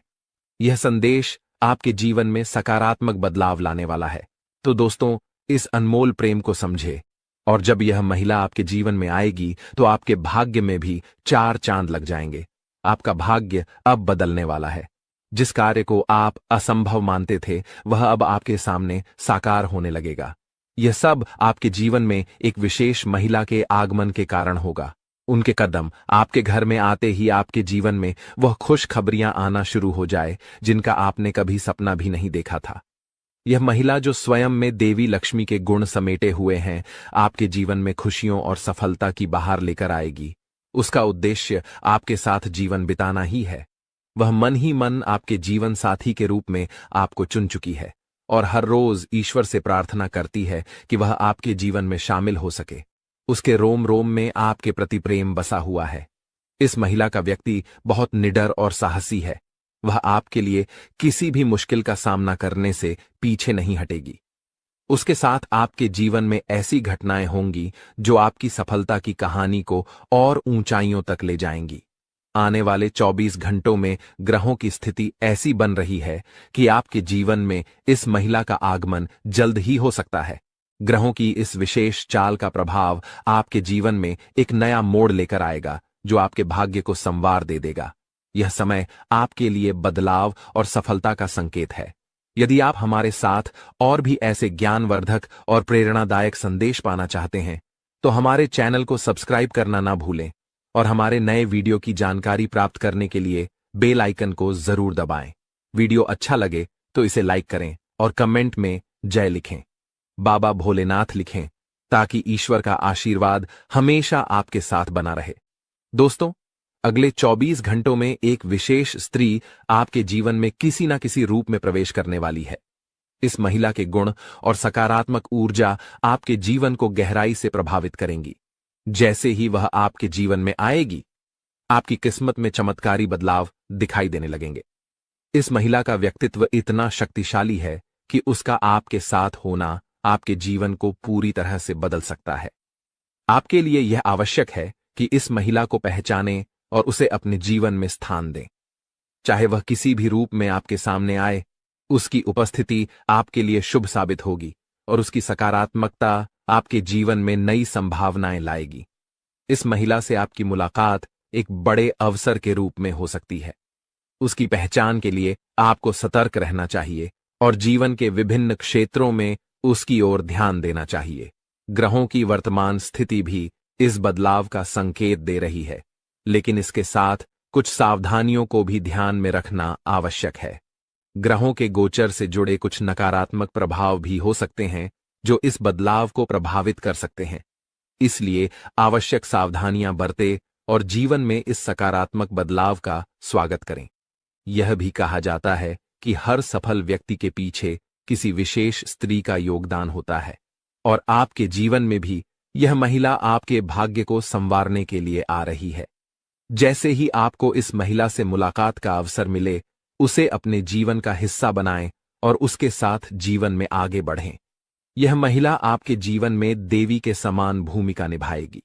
यह संदेश आपके जीवन में सकारात्मक बदलाव लाने वाला है। तो दोस्तों, इस अनमोल प्रेम को समझे और जब यह महिला आपके जीवन में आएगी तो आपके भाग्य में भी 4 चांद लग जाएंगे। आपका भाग्य अब बदलने वाला है। जिस कार्य को आप असंभव मानते थे वह अब आपके सामने साकार होने लगेगा। यह सब आपके जीवन में एक विशेष महिला के आगमन के कारण होगा। उनके कदम आपके घर में आते ही आपके जीवन में वह खुशखबरियां आना शुरू हो जाए जिनका आपने कभी सपना भी नहीं देखा था। यह महिला जो स्वयं में देवी लक्ष्मी के गुण समेटे हुए हैं, आपके जीवन में खुशियों और सफलता की बहार लेकर आएगी। उसका उद्देश्य आपके साथ जीवन बिताना ही है। वह मन ही मन आपके जीवन साथी के रूप में आपको चुन चुकी है और हर रोज ईश्वर से प्रार्थना करती है कि वह आपके जीवन में शामिल हो सके। उसके रोम रोम में आपके प्रति प्रेम बसा हुआ है। इस महिला का व्यक्ति बहुत निडर और साहसी है। वह आपके लिए किसी भी मुश्किल का सामना करने से पीछे नहीं हटेगी। उसके साथ आपके जीवन में ऐसी घटनाएं होंगी जो आपकी सफलता की कहानी को और ऊंचाइयों तक ले जाएंगी। आने वाले 24 घंटों में ग्रहों की स्थिति ऐसी बन रही है कि आपके जीवन में इस महिला का आगमन जल्द ही हो सकता है। ग्रहों की इस विशेष चाल का प्रभाव आपके जीवन में एक नया मोड़ लेकर आएगा जो आपके भाग्य को संवार दे देगा। यह समय आपके लिए बदलाव और सफलता का संकेत है। यदि आप हमारे साथ और भी ऐसे ज्ञानवर्धक और प्रेरणादायक संदेश पाना चाहते हैं तो हमारे चैनल को सब्सक्राइब करना ना भूलें और हमारे नए वीडियो की जानकारी प्राप्त करने के लिए बेल आइकन को जरूर दबाएं। वीडियो अच्छा लगे तो इसे लाइक करें और कमेंट में जय लिखें, बाबा भोलेनाथ लिखें ताकि ईश्वर का आशीर्वाद हमेशा आपके साथ बना रहे। दोस्तों, अगले 24 घंटों में एक विशेष स्त्री आपके जीवन में किसी न किसी रूप में प्रवेश करने वाली है। इस महिला के गुण और सकारात्मक ऊर्जा आपके जीवन को गहराई से प्रभावित करेंगी। जैसे ही वह आपके जीवन में आएगी, आपकी किस्मत में चमत्कारी बदलाव दिखाई देने लगेंगे। इस महिला का व्यक्तित्व इतना शक्तिशाली है कि उसका आपके साथ होना आपके जीवन को पूरी तरह से बदल सकता है। आपके लिए यह आवश्यक है कि इस महिला को पहचानें और उसे अपने जीवन में स्थान दें। चाहे वह किसी भी रूप में आपके सामने आए, उसकी उपस्थिति आपके लिए शुभ साबित होगी और उसकी सकारात्मकता आपके जीवन में नई संभावनाएं लाएगी। इस महिला से आपकी मुलाकात एक बड़े अवसर के रूप में हो सकती है। उसकी पहचान के लिए आपको सतर्क रहना चाहिए और जीवन के विभिन्न क्षेत्रों में उसकी ओर ध्यान देना चाहिए। ग्रहों की वर्तमान स्थिति भी इस बदलाव का संकेत दे रही है, लेकिन इसके साथ कुछ सावधानियों को भी ध्यान में रखना आवश्यक है। ग्रहों के गोचर से जुड़े कुछ नकारात्मक प्रभाव भी हो सकते हैं जो इस बदलाव को प्रभावित कर सकते हैं। इसलिए आवश्यक सावधानियां बरतें और जीवन में इस सकारात्मक बदलाव का स्वागत करें। यह भी कहा जाता है कि हर सफल व्यक्ति के पीछे किसी विशेष स्त्री का योगदान होता है और आपके जीवन में भी यह महिला आपके भाग्य को संवारने के लिए आ रही है। जैसे ही आपको इस महिला से मुलाकात का अवसर मिले, उसे अपने जीवन का हिस्सा बनाएं और उसके साथ जीवन में आगे बढ़ें। यह महिला आपके जीवन में देवी के समान भूमिका निभाएगी,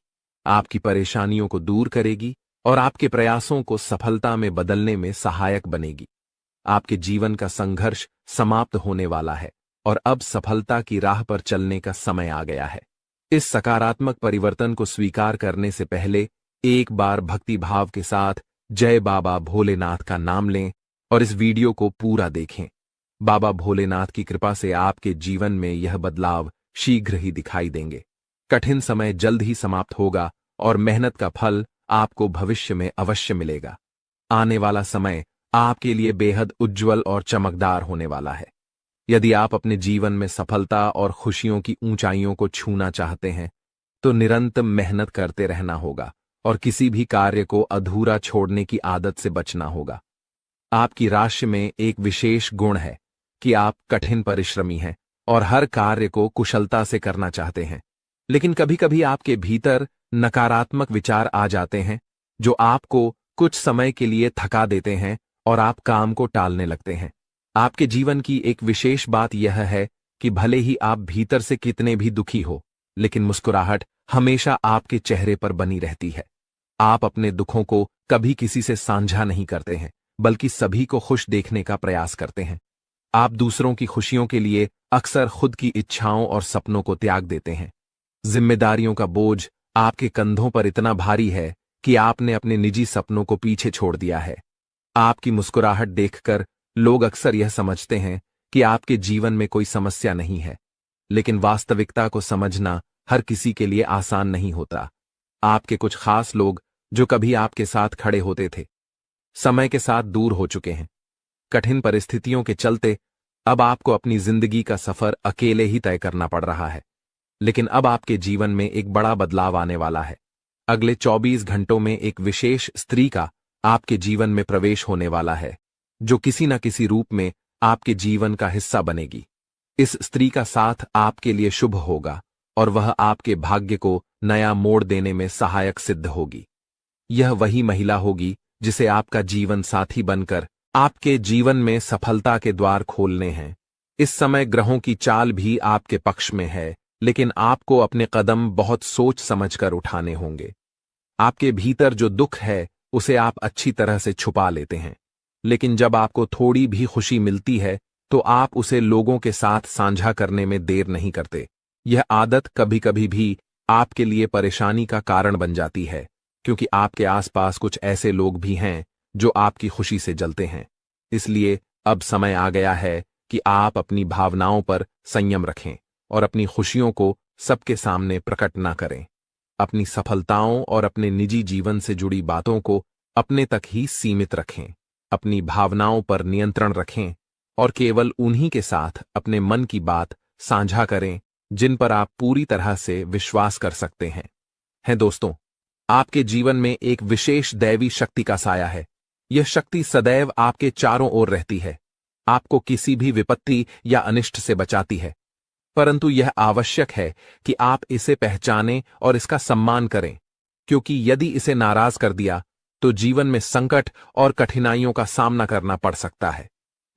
आपकी परेशानियों को दूर करेगी और आपके प्रयासों को सफलता में बदलने में सहायक बनेगी। आपके जीवन का संघर्ष समाप्त होने वाला है और अब सफलता की राह पर चलने का समय आ गया है। इस सकारात्मक परिवर्तन को स्वीकार करने से पहले एक बार भक्ति भाव के साथ जय बाबा भोलेनाथ का नाम लें और इस वीडियो को पूरा देखें। बाबा भोलेनाथ की कृपा से आपके जीवन में यह बदलाव शीघ्र ही दिखाई देंगे। कठिन समय जल्द ही समाप्त होगा और मेहनत का फल आपको भविष्य में अवश्य मिलेगा। आने वाला समय आपके लिए बेहद उज्जवल और चमकदार होने वाला है। यदि आप अपने जीवन में सफलता और खुशियों की ऊंचाइयों को छूना चाहते हैं तो निरंतर मेहनत करते रहना होगा और किसी भी कार्य को अधूरा छोड़ने की आदत से बचना होगा। आपकी राशि में एक विशेष गुण है कि आप कठिन परिश्रमी हैं और हर कार्य को कुशलता से करना चाहते हैं, लेकिन कभी कभी आपके भीतर नकारात्मक विचार आ जाते हैं जो आपको कुछ समय के लिए थका देते हैं और आप काम को टालने लगते हैं। आपके जीवन की एक विशेष बात यह है कि भले ही आप भीतर से कितने भी दुखी हो, लेकिन मुस्कुराहट हमेशा आपके चेहरे पर बनी रहती है। आप अपने दुखों को कभी किसी से साझा नहीं करते हैं, बल्कि सभी को खुश देखने का प्रयास करते हैं। आप दूसरों की खुशियों के लिए अक्सर खुद की इच्छाओं और सपनों को त्याग देते हैं। जिम्मेदारियों का बोझ आपके कंधों पर इतना भारी है कि आपने अपने निजी सपनों को पीछे छोड़ दिया है। आपकी मुस्कुराहट देखकर लोग अक्सर यह समझते हैं कि आपके जीवन में कोई समस्या नहीं है, लेकिन वास्तविकता को समझना हर किसी के लिए आसान नहीं होता। आपके कुछ खास लोग जो कभी आपके साथ खड़े होते थे, समय के साथ दूर हो चुके हैं। कठिन परिस्थितियों के चलते अब आपको अपनी जिंदगी का सफर अकेले ही तय करना पड़ रहा है, लेकिन अब आपके जीवन में एक बड़ा बदलाव आने वाला है। अगले 24 घंटों में एक विशेष स्त्री का आपके जीवन में प्रवेश होने वाला है, जो किसी न किसी रूप में आपके जीवन का हिस्सा बनेगी। इस स्त्री का साथ आपके लिए शुभ होगा और वह आपके भाग्य को नया मोड़ देने में सहायक सिद्ध होगी। यह वही महिला होगी जिसे आपका जीवन साथी बनकर आपके जीवन में सफलता के द्वार खोलने हैं। इस समय ग्रहों की चाल भी आपके पक्ष में है, लेकिन आपको अपने कदम बहुत सोच समझकर उठाने होंगे। आपके भीतर जो दुख है उसे आप अच्छी तरह से छुपा लेते हैं, लेकिन जब आपको थोड़ी भी खुशी मिलती है तो आप उसे लोगों के साथ साझा करने में देर नहीं करते। यह आदत कभी कभी भी आपके लिए परेशानी का कारण बन जाती है, क्योंकि आपके आसपास कुछ ऐसे लोग भी हैं जो आपकी खुशी से जलते हैं। इसलिए अब समय आ गया है कि आप अपनी भावनाओं पर संयम रखें और अपनी खुशियों को सबके सामने प्रकट न करें। अपनी सफलताओं और अपने निजी जीवन से जुड़ी बातों को अपने तक ही सीमित रखें। अपनी भावनाओं पर नियंत्रण रखें और केवल उन्हीं के साथ अपने मन की बात साझा करें जिन पर आप पूरी तरह से विश्वास कर सकते हैं दोस्तों, आपके जीवन में एक विशेष दैवी शक्ति का साया है। यह शक्ति सदैव आपके चारों ओर रहती है, आपको किसी भी विपत्ति या अनिष्ट से बचाती है, परंतु यह आवश्यक है कि आप इसे पहचानें और इसका सम्मान करें, क्योंकि यदि इसे नाराज कर दिया तो जीवन में संकट और कठिनाइयों का सामना करना पड़ सकता है।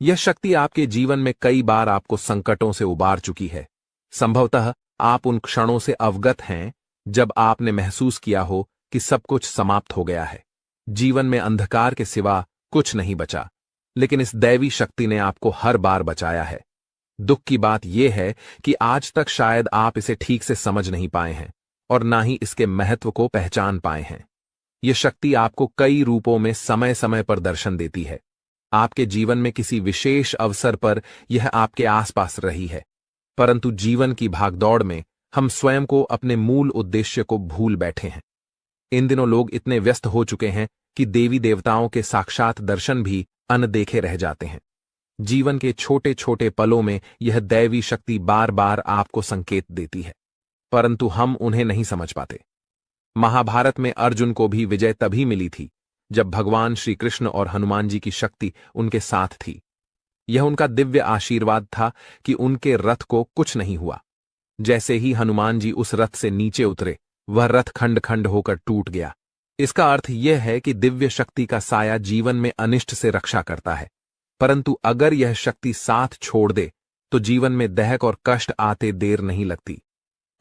यह शक्ति आपके जीवन में कई बार आपको संकटों से उबार चुकी है। संभवतः आप उन क्षणों से अवगत हैं जब आपने महसूस किया हो कि सब कुछ समाप्त हो गया है, जीवन में अंधकार के सिवा कुछ नहीं बचा, लेकिन इस दैवी शक्ति ने आपको हर बार बचाया है। दुख की बात यह है कि आज तक शायद आप इसे ठीक से समझ नहीं पाए हैं और ना ही इसके महत्व को पहचान पाए हैं। यह शक्ति आपको कई रूपों में समय समय पर दर्शन देती है। आपके जीवन में किसी विशेष अवसर पर यह आपके आसपास रही है, परंतु जीवन की भागदौड़ में हम स्वयं को अपने मूल उद्देश्य को भूल बैठे हैं। इन दिनों लोग इतने व्यस्त हो चुके हैं कि देवी देवताओं के साक्षात दर्शन भी अनदेखे रह जाते हैं। जीवन के छोटे छोटे पलों में यह दैवी शक्ति बार बार आपको संकेत देती है, परंतु हम उन्हें नहीं समझ पाते। महाभारत में अर्जुन को भी विजय तभी मिली थी जब भगवान श्री कृष्ण और हनुमान जी की शक्ति उनके साथ थी। यह उनका दिव्य आशीर्वाद था कि उनके रथ को कुछ नहीं हुआ। जैसे ही हनुमान जी उस रथ से नीचे उतरे, वह रथ खंड खंड होकर टूट गया। इसका अर्थ यह है कि दिव्य शक्ति का साया जीवन में अनिष्ट से रक्षा करता है, परंतु अगर यह शक्ति साथ छोड़ दे तो जीवन में दहक और कष्ट आते देर नहीं लगती।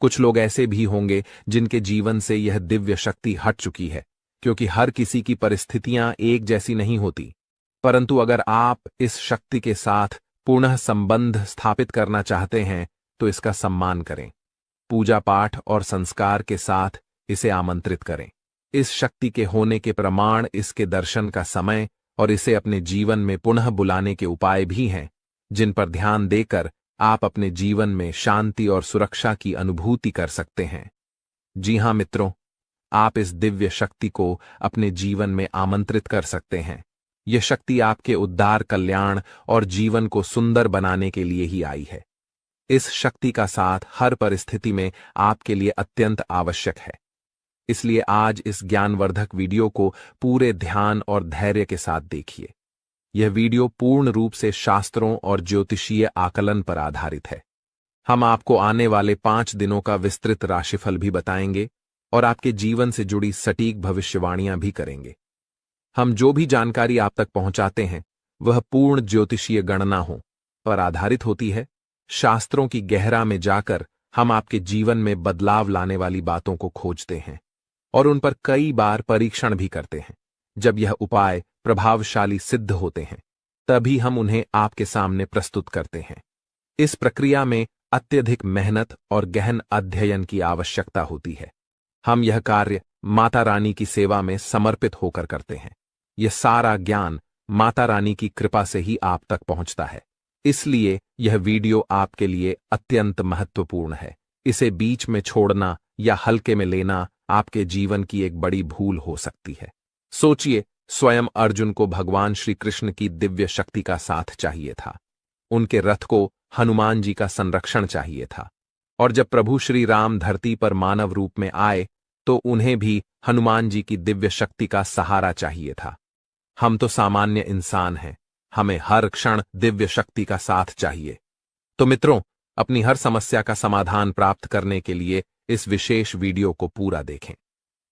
कुछ लोग ऐसे भी होंगे जिनके जीवन से यह दिव्य शक्ति हट चुकी है, क्योंकि हर किसी की परिस्थितियां एक जैसी नहीं होती। परंतु अगर आप इस शक्ति के साथ पुनः संबंध स्थापित करना चाहते हैं तो इसका सम्मान करें। पूजा पाठ और संस्कार के साथ इसे आमंत्रित करें। इस शक्ति के होने के प्रमाण इसके दर्शन का समय और इसे अपने जीवन में पुनः बुलाने के उपाय भी हैं, जिन पर ध्यान देकर आप अपने जीवन में शांति और सुरक्षा की अनुभूति कर सकते हैं। जी हां मित्रों, आप इस दिव्य शक्ति को अपने जीवन में आमंत्रित कर सकते हैं। यह शक्ति आपके उद्धार, कल्याण और जीवन को सुंदर बनाने के लिए ही आई है। इस शक्ति का साथ हर परिस्थिति में आपके लिए अत्यंत आवश्यक है। इसलिए आज इस ज्ञानवर्धक वीडियो को पूरे ध्यान और धैर्य के साथ देखिए। यह वीडियो पूर्ण रूप से शास्त्रों और ज्योतिषीय आकलन पर आधारित है। हम आपको आने वाले 5 दिनों का विस्तृत राशिफल भी बताएंगे और आपके जीवन से जुड़ी सटीक भविष्यवाणियां भी करेंगे। हम जो भी जानकारी आप तक पहुंचाते हैं वह पूर्ण ज्योतिषीय गणना हो पर आधारित होती है। शास्त्रों की गहरा में जाकर हम आपके जीवन में बदलाव लाने वाली बातों को खोजते हैं और उन पर कई बार परीक्षण भी करते हैं। जब यह उपाय प्रभावशाली सिद्ध होते हैं तभी हम उन्हें आपके सामने प्रस्तुत करते हैं। इस प्रक्रिया में अत्यधिक मेहनत और गहन अध्ययन की आवश्यकता होती है। हम यह कार्य माता रानी की सेवा में समर्पित होकर करते हैं। यह सारा ज्ञान माता रानी की कृपा से ही आप तक पहुंचता है। इसलिए यह वीडियो आपके लिए अत्यंत महत्वपूर्ण है। इसे बीच में छोड़ना या हल्के में लेना आपके जीवन की एक बड़ी भूल हो सकती है। सोचिए, स्वयं अर्जुन को भगवान श्री कृष्ण की दिव्य शक्ति का साथ चाहिए था। उनके रथ को हनुमान जी का संरक्षण चाहिए था। और जब प्रभु श्री राम धरती पर मानव रूप में आए तो उन्हें भी हनुमान जी की दिव्य शक्ति का सहारा चाहिए था। हम तो सामान्य इंसान हैं, हमें हर क्षण दिव्य शक्ति का साथ चाहिए। तो मित्रों, अपनी हर समस्या का समाधान प्राप्त करने के लिए इस विशेष वीडियो को पूरा देखें।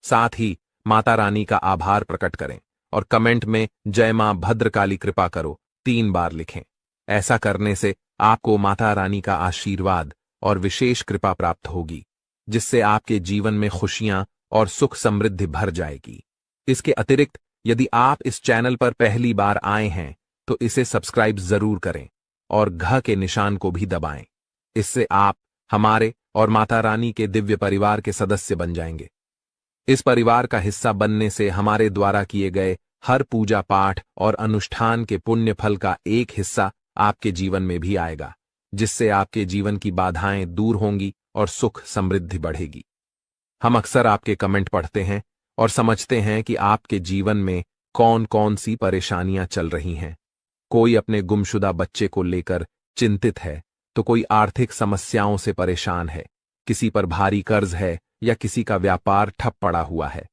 साथ ही माता रानी का आभार प्रकट करें और कमेंट में जय मां भद्रकाली कृपा करो 3 बार लिखें। ऐसा करने से आपको माता रानी का आशीर्वाद और विशेष कृपा प्राप्त होगी, जिससे आपके जीवन में खुशियां और सुख समृद्धि भर जाएगी। इसके अतिरिक्त यदि आप इस चैनल पर पहली बार आए हैं तो इसे सब्सक्राइब जरूर करें और घ के निशान को भी दबाएं। इससे आप हमारे और माता रानी के दिव्य परिवार के सदस्य बन जाएंगे। इस परिवार का हिस्सा बनने से हमारे द्वारा किए गए हर पूजा पाठ और अनुष्ठान के पुण्य फल का एक हिस्सा आपके जीवन में भी आएगा, जिससे आपके जीवन की बाधाएं दूर होंगी और सुख समृद्धि बढ़ेगी। हम अक्सर आपके कमेंट पढ़ते हैं और समझते हैं कि आपके जीवन में कौन कौन सी परेशानियां चल रही हैं। कोई अपने गुमशुदा बच्चे को लेकर चिंतित है, तो कोई आर्थिक समस्याओं से परेशान है, किसी पर भारी कर्ज है या किसी का व्यापार ठप पड़ा हुआ है।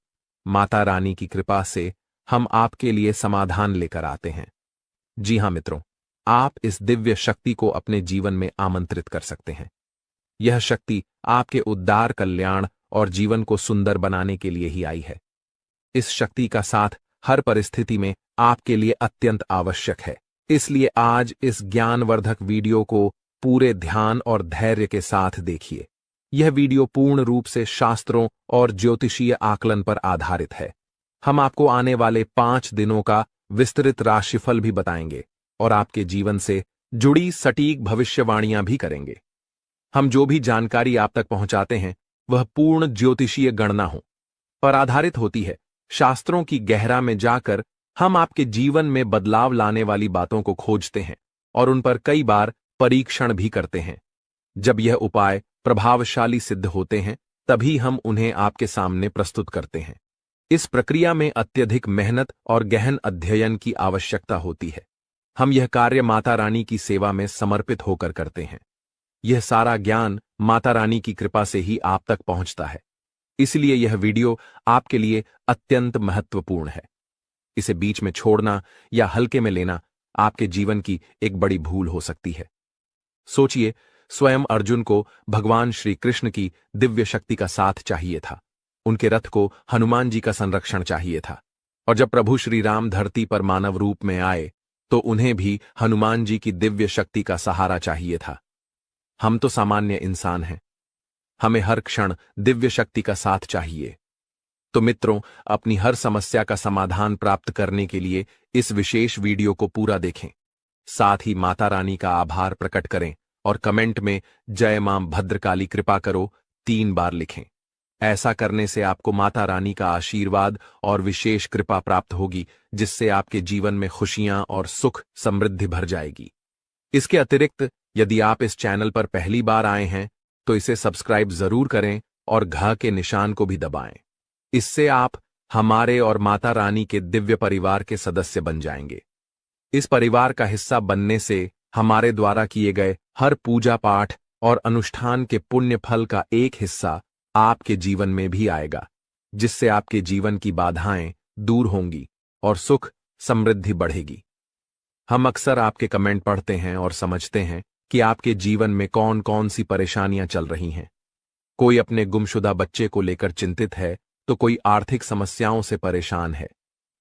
माता रानी की कृपा से हम आपके लिए समाधान लेकर आते हैं। जी हां मित्रों, आप इस दिव्य शक्ति को अपने जीवन में आमंत्रित कर सकते हैं। यह शक्ति आपके उद्धार, कल्याण और जीवन को सुंदर बनाने के लिए ही आई है। इस शक्ति का साथ हर परिस्थिति में आपके लिए अत्यंत आवश्यक है। इसलिए आज इस ज्ञानवर्धक वीडियो को पूरे ध्यान और धैर्य के साथ देखिए। यह वीडियो पूर्ण रूप से शास्त्रों और ज्योतिषीय आकलन पर आधारित है। हम आपको आने वाले 5 दिनों का विस्तृत राशिफल भी बताएंगे और आपके जीवन से जुड़ी सटीक भविष्यवाणियां भी करेंगे। हम जो भी जानकारी आप तक पहुंचाते हैं वह पूर्ण ज्योतिषीय गणना हो पर आधारित होती है। शास्त्रों की गहरा में जाकर हम आपके जीवन में बदलाव लाने वाली बातों को खोजते हैं और उन पर कई बार परीक्षण भी करते हैं। जब यह उपाय प्रभावशाली सिद्ध होते हैं तभी हम उन्हें आपके सामने प्रस्तुत करते हैं। इस प्रक्रिया में अत्यधिक मेहनत और गहन अध्ययन की आवश्यकता होती है। हम यह कार्य माता रानी की सेवा में समर्पित होकर करते हैं। यह सारा ज्ञान माता रानी की कृपा से ही आप तक पहुंचता है। इसलिए यह वीडियो आपके लिए अत्यंत महत्वपूर्ण है। इसे बीच में छोड़ना या हल्के में लेना आपके जीवन की एक बड़ी भूल हो सकती है। सोचिए, स्वयं अर्जुन को भगवान श्री कृष्ण की दिव्य शक्ति का साथ चाहिए था। उनके रथ को हनुमान जी का संरक्षण चाहिए था। और जब प्रभु श्री राम धरती पर मानव रूप में आए तो उन्हें भी हनुमान जी की दिव्य शक्ति का सहारा चाहिए था। हम तो सामान्य इंसान हैं, हमें हर क्षण दिव्य शक्ति का साथ चाहिए। तो मित्रों, अपनी हर समस्या का समाधान प्राप्त करने के लिए इस विशेष वीडियो को पूरा देखें। साथ ही माता रानी का आभार प्रकट करें और कमेंट में जय मां भद्रकाली कृपा करो 3 बार लिखें। ऐसा करने से आपको माता रानी का आशीर्वाद और विशेष कृपा प्राप्त होगी, जिससे आपके जीवन में खुशियां और सुख समृद्धि भर जाएगी। इसके अतिरिक्त यदि आप इस चैनल पर पहली बार आए हैं तो इसे सब्सक्राइब जरूर करें और घ के निशान को भी दबाएं। इससे आप हमारे और माता रानी के दिव्य परिवार के सदस्य बन जाएंगे। इस परिवार का हिस्सा बनने से हमारे द्वारा किए गए हर पूजा पाठ और अनुष्ठान के पुण्य फल का एक हिस्सा आपके जीवन में भी आएगा, जिससे आपके जीवन की बाधाएं दूर होंगी और सुख समृद्धि बढ़ेगी। हम अक्सर आपके कमेंट पढ़ते हैं और समझते हैं कि आपके जीवन में कौन कौन सी परेशानियां चल रही हैं। कोई अपने गुमशुदा बच्चे को लेकर चिंतित है, तो कोई आर्थिक समस्याओं से परेशान है,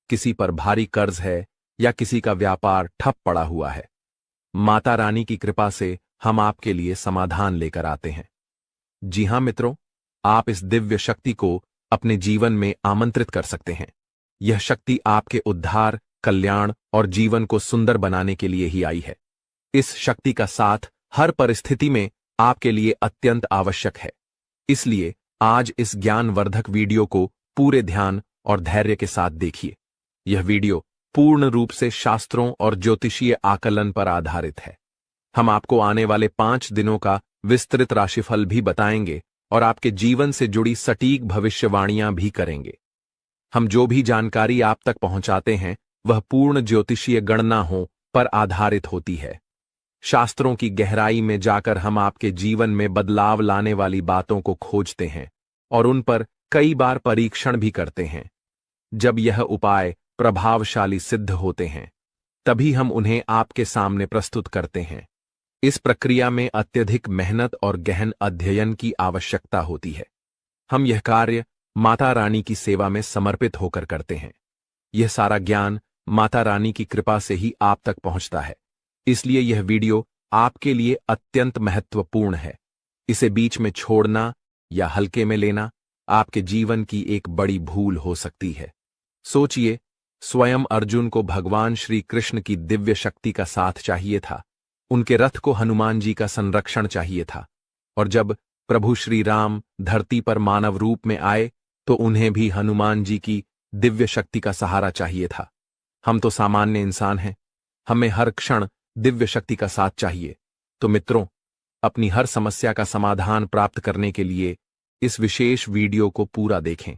किसी पर भारी कर्ज है या किसी का व्यापार ठप पड़ा हुआ है। माता रानी की कृपा से हम आपके लिए समाधान लेकर आते हैं। जी हां मित्रों, आप इस दिव्य शक्ति को अपने जीवन में आमंत्रित कर सकते हैं। यह शक्ति आपके उद्धार, कल्याण और जीवन को सुंदर बनाने के लिए ही आई है। इस शक्ति का साथ हर परिस्थिति में आपके लिए अत्यंत आवश्यक है। इसलिए आज इस ज्ञानवर्धक वीडियो को पूरे ध्यान और धैर्य के साथ देखिए। यह वीडियो पूर्ण रूप से शास्त्रों और ज्योतिषीय आकलन पर आधारित है। हम आपको आने वाले 5 दिनों का विस्तृत राशिफल भी बताएंगे और आपके जीवन से जुड़ी सटीक भविष्यवाणियां भी करेंगे। हम जो भी जानकारी आप तक पहुंचाते हैं वह पूर्ण ज्योतिषीय गणनाओं पर आधारित होती है। शास्त्रों की गहराई में जाकर हम आपके जीवन में बदलाव लाने वाली बातों को खोजते हैं और उन पर कई बार परीक्षण भी करते हैं। जब यह उपाय प्रभावशाली सिद्ध होते हैं, तभी हम उन्हें आपके सामने प्रस्तुत करते हैं। इस प्रक्रिया में अत्यधिक मेहनत और गहन अध्ययन की आवश्यकता होती है। हम यह कार्य माता रानी की सेवा में समर्पित होकर करते हैं। यह सारा ज्ञान माता रानी की कृपा से ही आप तक पहुंचता है। इसलिए यह वीडियो आपके लिए अत्यंत महत्वपूर्ण है। इसे बीच में छोड़ना या हल्के में लेना आपके जीवन की एक बड़ी भूल हो सकती है। सोचिए, स्वयं अर्जुन को भगवान श्री कृष्ण की दिव्य शक्ति का साथ चाहिए था। उनके रथ को हनुमान जी का संरक्षण चाहिए था, और जब प्रभु श्री राम धरती पर मानव रूप में आए तो उन्हें भी हनुमान जी की दिव्य शक्ति का सहारा चाहिए था। हम तो सामान्य इंसान हैं, हमें हर क्षण दिव्य शक्ति का साथ चाहिए। तो मित्रों, अपनी हर समस्या का समाधान प्राप्त करने के लिए इस विशेष वीडियो को पूरा देखें।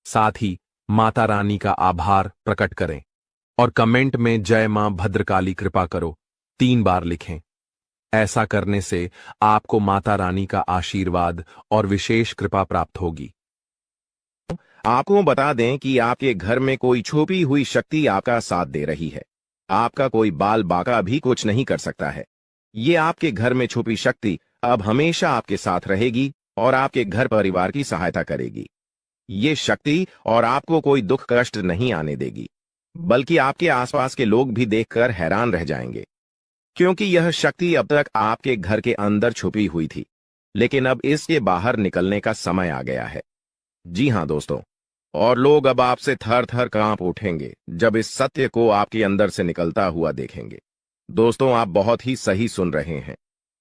साथ ही माता रानी का आभार प्रकट करें और कमेंट में जय मां भद्रकाली कृपा करो 3 बार लिखें। ऐसा करने से आपको माता रानी का आशीर्वाद और विशेष कृपा प्राप्त होगी। आपको बता दें कि आपके घर में कोई छुपी हुई शक्ति आपका साथ दे रही है। आपका कोई बाल बाका भी कुछ नहीं कर सकता है। ये आपके घर में छुपी शक्ति अब हमेशा आपके साथ रहेगी और आपके घर परिवार की सहायता करेगी। ये शक्ति और आपको कोई दुख कष्ट नहीं आने देगी, बल्कि आपके आसपास के लोग भी देखकर हैरान रह जाएंगे, क्योंकि यह शक्ति अब तक आपके घर के अंदर छुपी हुई थी, लेकिन अब इसके बाहर निकलने का समय आ गया है। जी हां दोस्तों, और लोग अब आपसे थर थर कांप उठेंगे जब इस सत्य को आपके अंदर से निकलता हुआ देखेंगे। दोस्तों, आप बहुत ही सही सुन रहे हैं।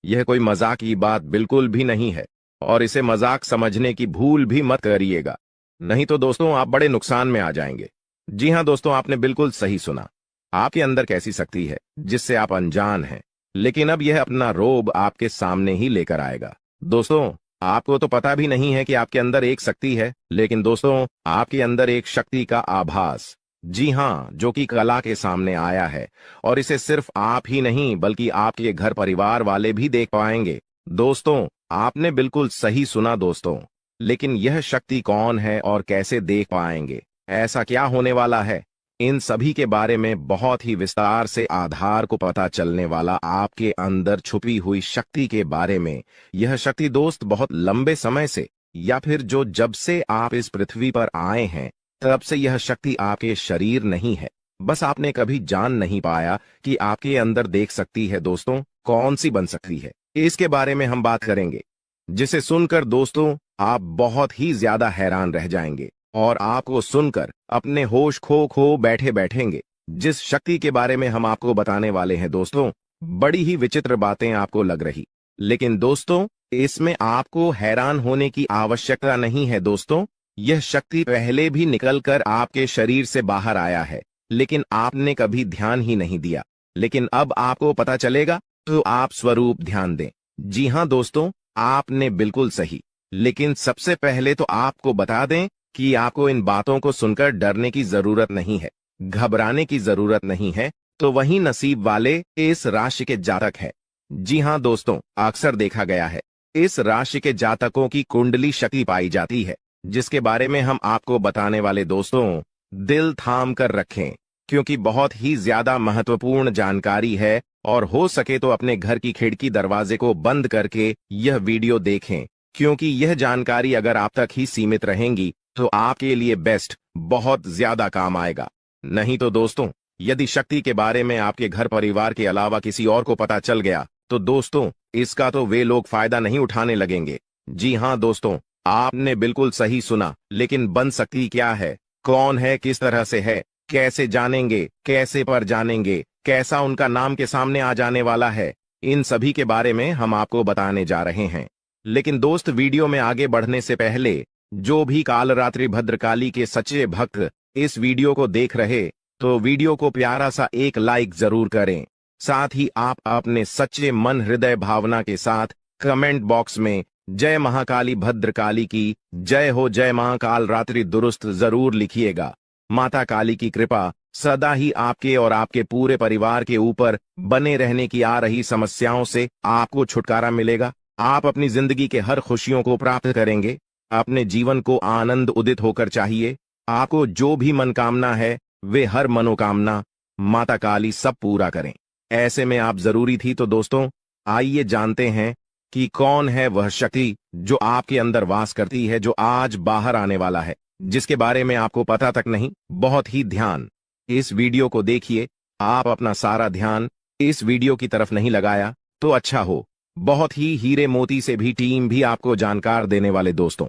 यह कोई मजाक की बात बिल्कुल भी नहीं है, और इसे मजाक समझने की भूल भी मत करिएगा, नहीं तो दोस्तों आप बड़े नुकसान में आ जाएंगे। जी हां दोस्तों, आपने बिल्कुल सही सुना। आपके अंदर कैसी शक्ति है जिससे आप अनजान हैं, लेकिन अब यह अपना रोब आपके सामने ही लेकर आएगा। दोस्तों, आपको तो पता भी नहीं है कि आपके अंदर एक शक्ति है, लेकिन दोस्तों आपके अंदर एक शक्ति का आभास, जी हां, जो कि कला के सामने आया है, और इसे सिर्फ आप ही नहीं बल्कि आपके घर परिवार वाले भी देख पाएंगे। दोस्तों, आपने बिल्कुल सही सुना दोस्तों, लेकिन यह शक्ति कौन है और कैसे देख पाएंगे? ऐसा क्या होने वाला है? इन सभी के बारे में बहुत ही विस्तार से आधार को पता चलने वाला आपके अंदर छुपी हुई शक्ति के बारे में। यह शक्ति दोस्त बहुत लंबे समय से, या फिर जो जब से आप इस पृथ्वी पर आए हैं तब से यह शक्ति आपके शरीर नहीं है, बस आपने कभी जान नहीं पाया कि आपके अंदर देख सकती है। दोस्तों, कौन सी बन सकती है, इसके बारे में हम बात करेंगे, जिसे सुनकर दोस्तों आप बहुत ही ज्यादा हैरान रह जाएंगे और आपको सुनकर अपने होश खो बैठे बैठेंगे। जिस शक्ति के बारे में हम आपको बताने वाले हैं दोस्तों, बड़ी ही विचित्र बातें आपको लग रही, लेकिन दोस्तों इसमें आपको हैरान होने की आवश्यकता नहीं है दोस्तों। यह शक्ति पहले भी निकलकर आपके शरीर से बाहर आया है, लेकिन आपने कभी ध्यान ही नहीं दिया। लेकिन अब आपको पता चलेगा, तो आप स्वरूप ध्यान दें। जी हाँ दोस्तों, आपने बिल्कुल सही। लेकिन सबसे पहले तो आपको बता दें कि आपको इन बातों को सुनकर डरने की जरूरत नहीं है, घबराने की जरूरत नहीं है। तो वही नसीब वाले इस राशि के जातक है। जी हाँ दोस्तों, अक्सर देखा गया है इस राशि के जातकों की कुंडली शक्ति पाई जाती है, जिसके बारे में हम आपको बताने वाले दोस्तों दिल थाम कर रखें, क्योंकि बहुत ही ज्यादा महत्वपूर्ण जानकारी है। और हो सके तो अपने घर की खिड़की दरवाजे को बंद करके यह वीडियो देखें, क्योंकि यह जानकारी अगर आप तक ही सीमित रहेंगी तो आपके लिए बेस्ट बहुत ज्यादा काम आएगा। नहीं तो दोस्तों, यदि शक्ति के बारे में आपके घर परिवार के अलावा किसी और को पता चल गया तो दोस्तों इसका तो वे लोग फायदा नहीं उठाने लगेंगे। जी हाँ दोस्तों, आपने बिल्कुल सही सुना। लेकिन बन सकती क्या है, कौन है, किस तरह से है, कैसे जानेंगे, कैसे पर जानेंगे, कैसा उनका नाम के सामने आ जाने वाला है, इन सभी के बारे में हम आपको बताने जा रहे हैं। लेकिन दोस्त, वीडियो में आगे बढ़ने से पहले जो भी कालरात्रि भद्रकाली के सच्चे भक्त इस वीडियो को देख रहे, तो वीडियो को प्यारा सा एक लाइक जरूर करें। साथ ही आप अपने सच्चे मन हृदय भावना के साथ कमेंट बॉक्स में जय महाकाली भद्रकाली की जय हो, जय महाकाल रात्रि दुरुस्त जरूर लिखिएगा। माता काली की कृपा सदा ही आपके और आपके पूरे परिवार के ऊपर बने रहने की आ रही समस्याओं से आपको छुटकारा मिलेगा। आप अपनी जिंदगी के हर खुशियों को प्राप्त करेंगे। अपने जीवन को आनंद उदित होकर चाहिए। आपको जो भी मनोकामना है, वे हर मनोकामना माता काली सब पूरा करें। ऐसे में आप जरूरी थी। तो दोस्तों, आइए जानते हैं कि कौन है वह शक्ति जो आपके अंदर वास करती है, जो आज बाहर आने वाला है, जिसके बारे में आपको पता तक नहीं। बहुत ही ध्यान इस वीडियो को देखिए। आप अपना सारा ध्यान इस वीडियो की तरफ नहीं लगाया तो अच्छा हो। बहुत ही हीरे मोती से भी टीम भी आपको जानकार देने वाले दोस्तों,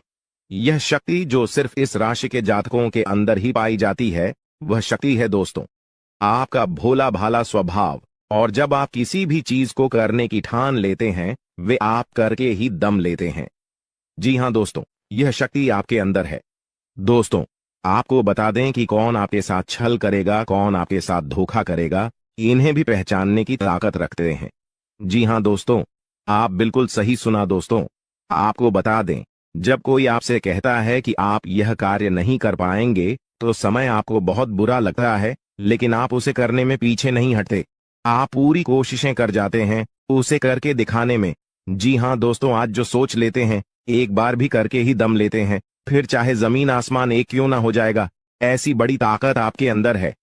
यह शक्ति जो सिर्फ इस राशि के जातकों के अंदर ही पाई जाती है, वह शक्ति है दोस्तों आपका भोला भाला स्वभाव। और जब आप किसी भी चीज को करने की ठान लेते हैं, वे आप करके ही दम लेते हैं। जी हाँ दोस्तों, यह शक्ति आपके अंदर है। दोस्तों, आपको बता दें कि कौन आपके साथ छल करेगा, कौन आपके साथ धोखा करेगा, इन्हें भी पहचानने की ताकत रखते हैं। जी हाँ दोस्तों, आप बिल्कुल सही सुना दोस्तों। आपको बता दें, जब कोई आपसे कहता है कि आप यह कार्य नहीं कर पाएंगे, तो समय आपको बहुत बुरा लगता है, लेकिन आप उसे करने में पीछे नहीं हटते। आप पूरी कोशिशें कर जाते हैं उसे करके दिखाने में। जी हाँ दोस्तों, आज जो सोच लेते हैं, एक बार भी करके ही दम लेते हैं, फिर चाहे जमीन आसमान एक क्यों ना हो जाएगा। ऐसी बड़ी ताकत आपके अंदर है।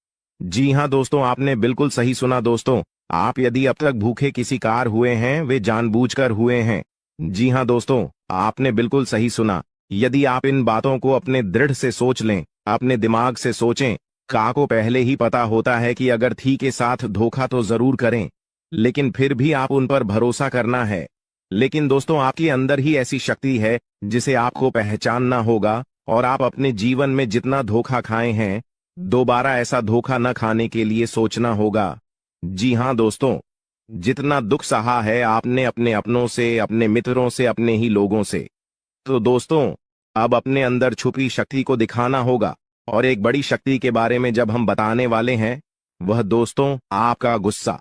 जी हाँ दोस्तों, आपने बिल्कुल सही सुना दोस्तों। आप यदि अब तक भूखे किसी कार हुए हैं, वे जानबूझकर हुए हैं। जी हाँ दोस्तों, आपने बिल्कुल सही सुना। यदि आप इन बातों को अपने दृढ़ से सोच लें, अपने दिमाग से सोचें, का को पहले ही पता होता है कि अगर थी के साथ धोखा तो जरूर करें, लेकिन फिर भी आप उन पर भरोसा करना है। लेकिन दोस्तों, आपके अंदर ही ऐसी शक्ति है जिसे आपको पहचानना होगा, और आप अपने जीवन में जितना धोखा खाए हैं, दोबारा ऐसा धोखा न खाने के लिए सोचना होगा। जी हाँ दोस्तों, जितना दुख सहा है आपने अपने अपनों से, अपने मित्रों से, अपने ही लोगों से, तो दोस्तों अब अपने अंदर छुपी शक्ति को दिखाना होगा। और एक बड़ी शक्ति के बारे में जब हम बताने वाले हैं, वह दोस्तों आपका गुस्सा।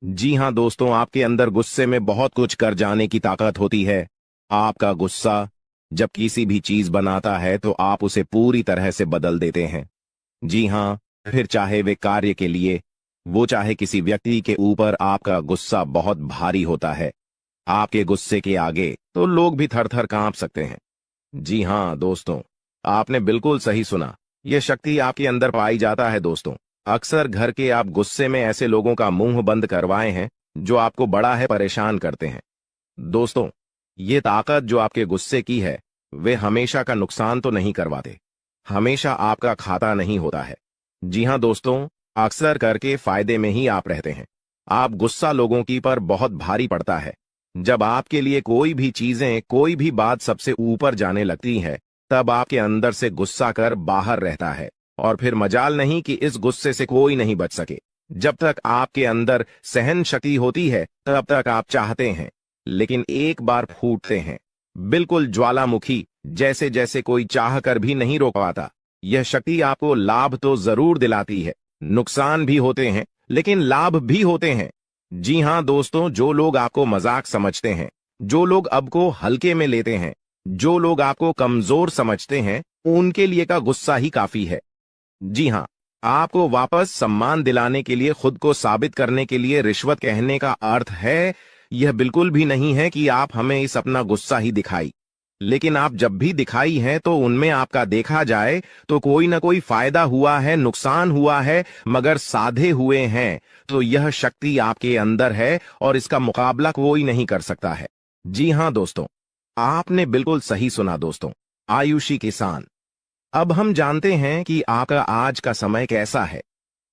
जी हाँ दोस्तों, आपके अंदर गुस्से में बहुत कुछ कर जाने की ताकत होती है। आपका गुस्सा जब किसी भी चीज बनाता है तो आप उसे पूरी तरह से बदल देते हैं। जी हाँ, फिर चाहे वे कार्य के लिए, वो चाहे किसी व्यक्ति के ऊपर, आपका गुस्सा बहुत भारी होता है। आपके गुस्से के आगे तो लोग भी थर थर कांप सकते हैं। जी हाँ दोस्तों, आपने बिल्कुल सही सुना। यह शक्ति आपके अंदर पाई जाता है दोस्तों। अक्सर घर के आप गुस्से में ऐसे लोगों का मुंह बंद करवाए हैं जो आपको बड़ा है परेशान करते हैं। दोस्तों, ये ताकत जो आपके गुस्से की है, वे हमेशा का नुकसान तो नहीं करवाते, हमेशा आपका खाता नहीं होता है। जी हाँ दोस्तों, अक्सर करके फायदे में ही आप रहते हैं। आप गुस्सा लोगों की पर बहुत भारी पड़ता है। जब आपके लिए कोई भी चीजें, कोई भी बात सबसे ऊपर जाने लगती है, तब आपके अंदर से गुस्सा कर बाहर रहता है, और फिर मजाल नहीं कि इस गुस्से से कोई नहीं बच सके। जब तक आपके अंदर सहन शक्ति होती है, तब तक आप चाहते हैं, लेकिन एक बार फूटते हैं, बिल्कुल ज्वालामुखी जैसे जैसे कोई चाह कर भी नहीं रोक पाता। यह शक्ति आपको लाभ तो जरूर दिलाती है, नुकसान भी होते हैं, लेकिन लाभ भी होते हैं। जी हां दोस्तों, जो लोग आपको मजाक समझते हैं, जो लोग अब को हल्के में लेते हैं, जो लोग आपको कमजोर समझते हैं, उनके लिए का गुस्सा ही काफी है। जी हां, आपको वापस सम्मान दिलाने के लिए, खुद को साबित करने के लिए रिश्वत कहने का अर्थ है, यह बिल्कुल भी नहीं है कि आप हमें इस अपना गुस्सा ही दिखाई। लेकिन आप जब भी दिखाई हैं तो उनमें आपका देखा जाए तो कोई ना कोई फायदा हुआ है, नुकसान हुआ है, मगर साधे हुए हैं तो यह शक्ति आपके अंदर है और इसका मुकाबला कोई नहीं कर सकता है। जी हां दोस्तों, आपने बिल्कुल सही सुना दोस्तों। आयुषी किसान, अब हम जानते हैं कि आपका आज का समय कैसा है,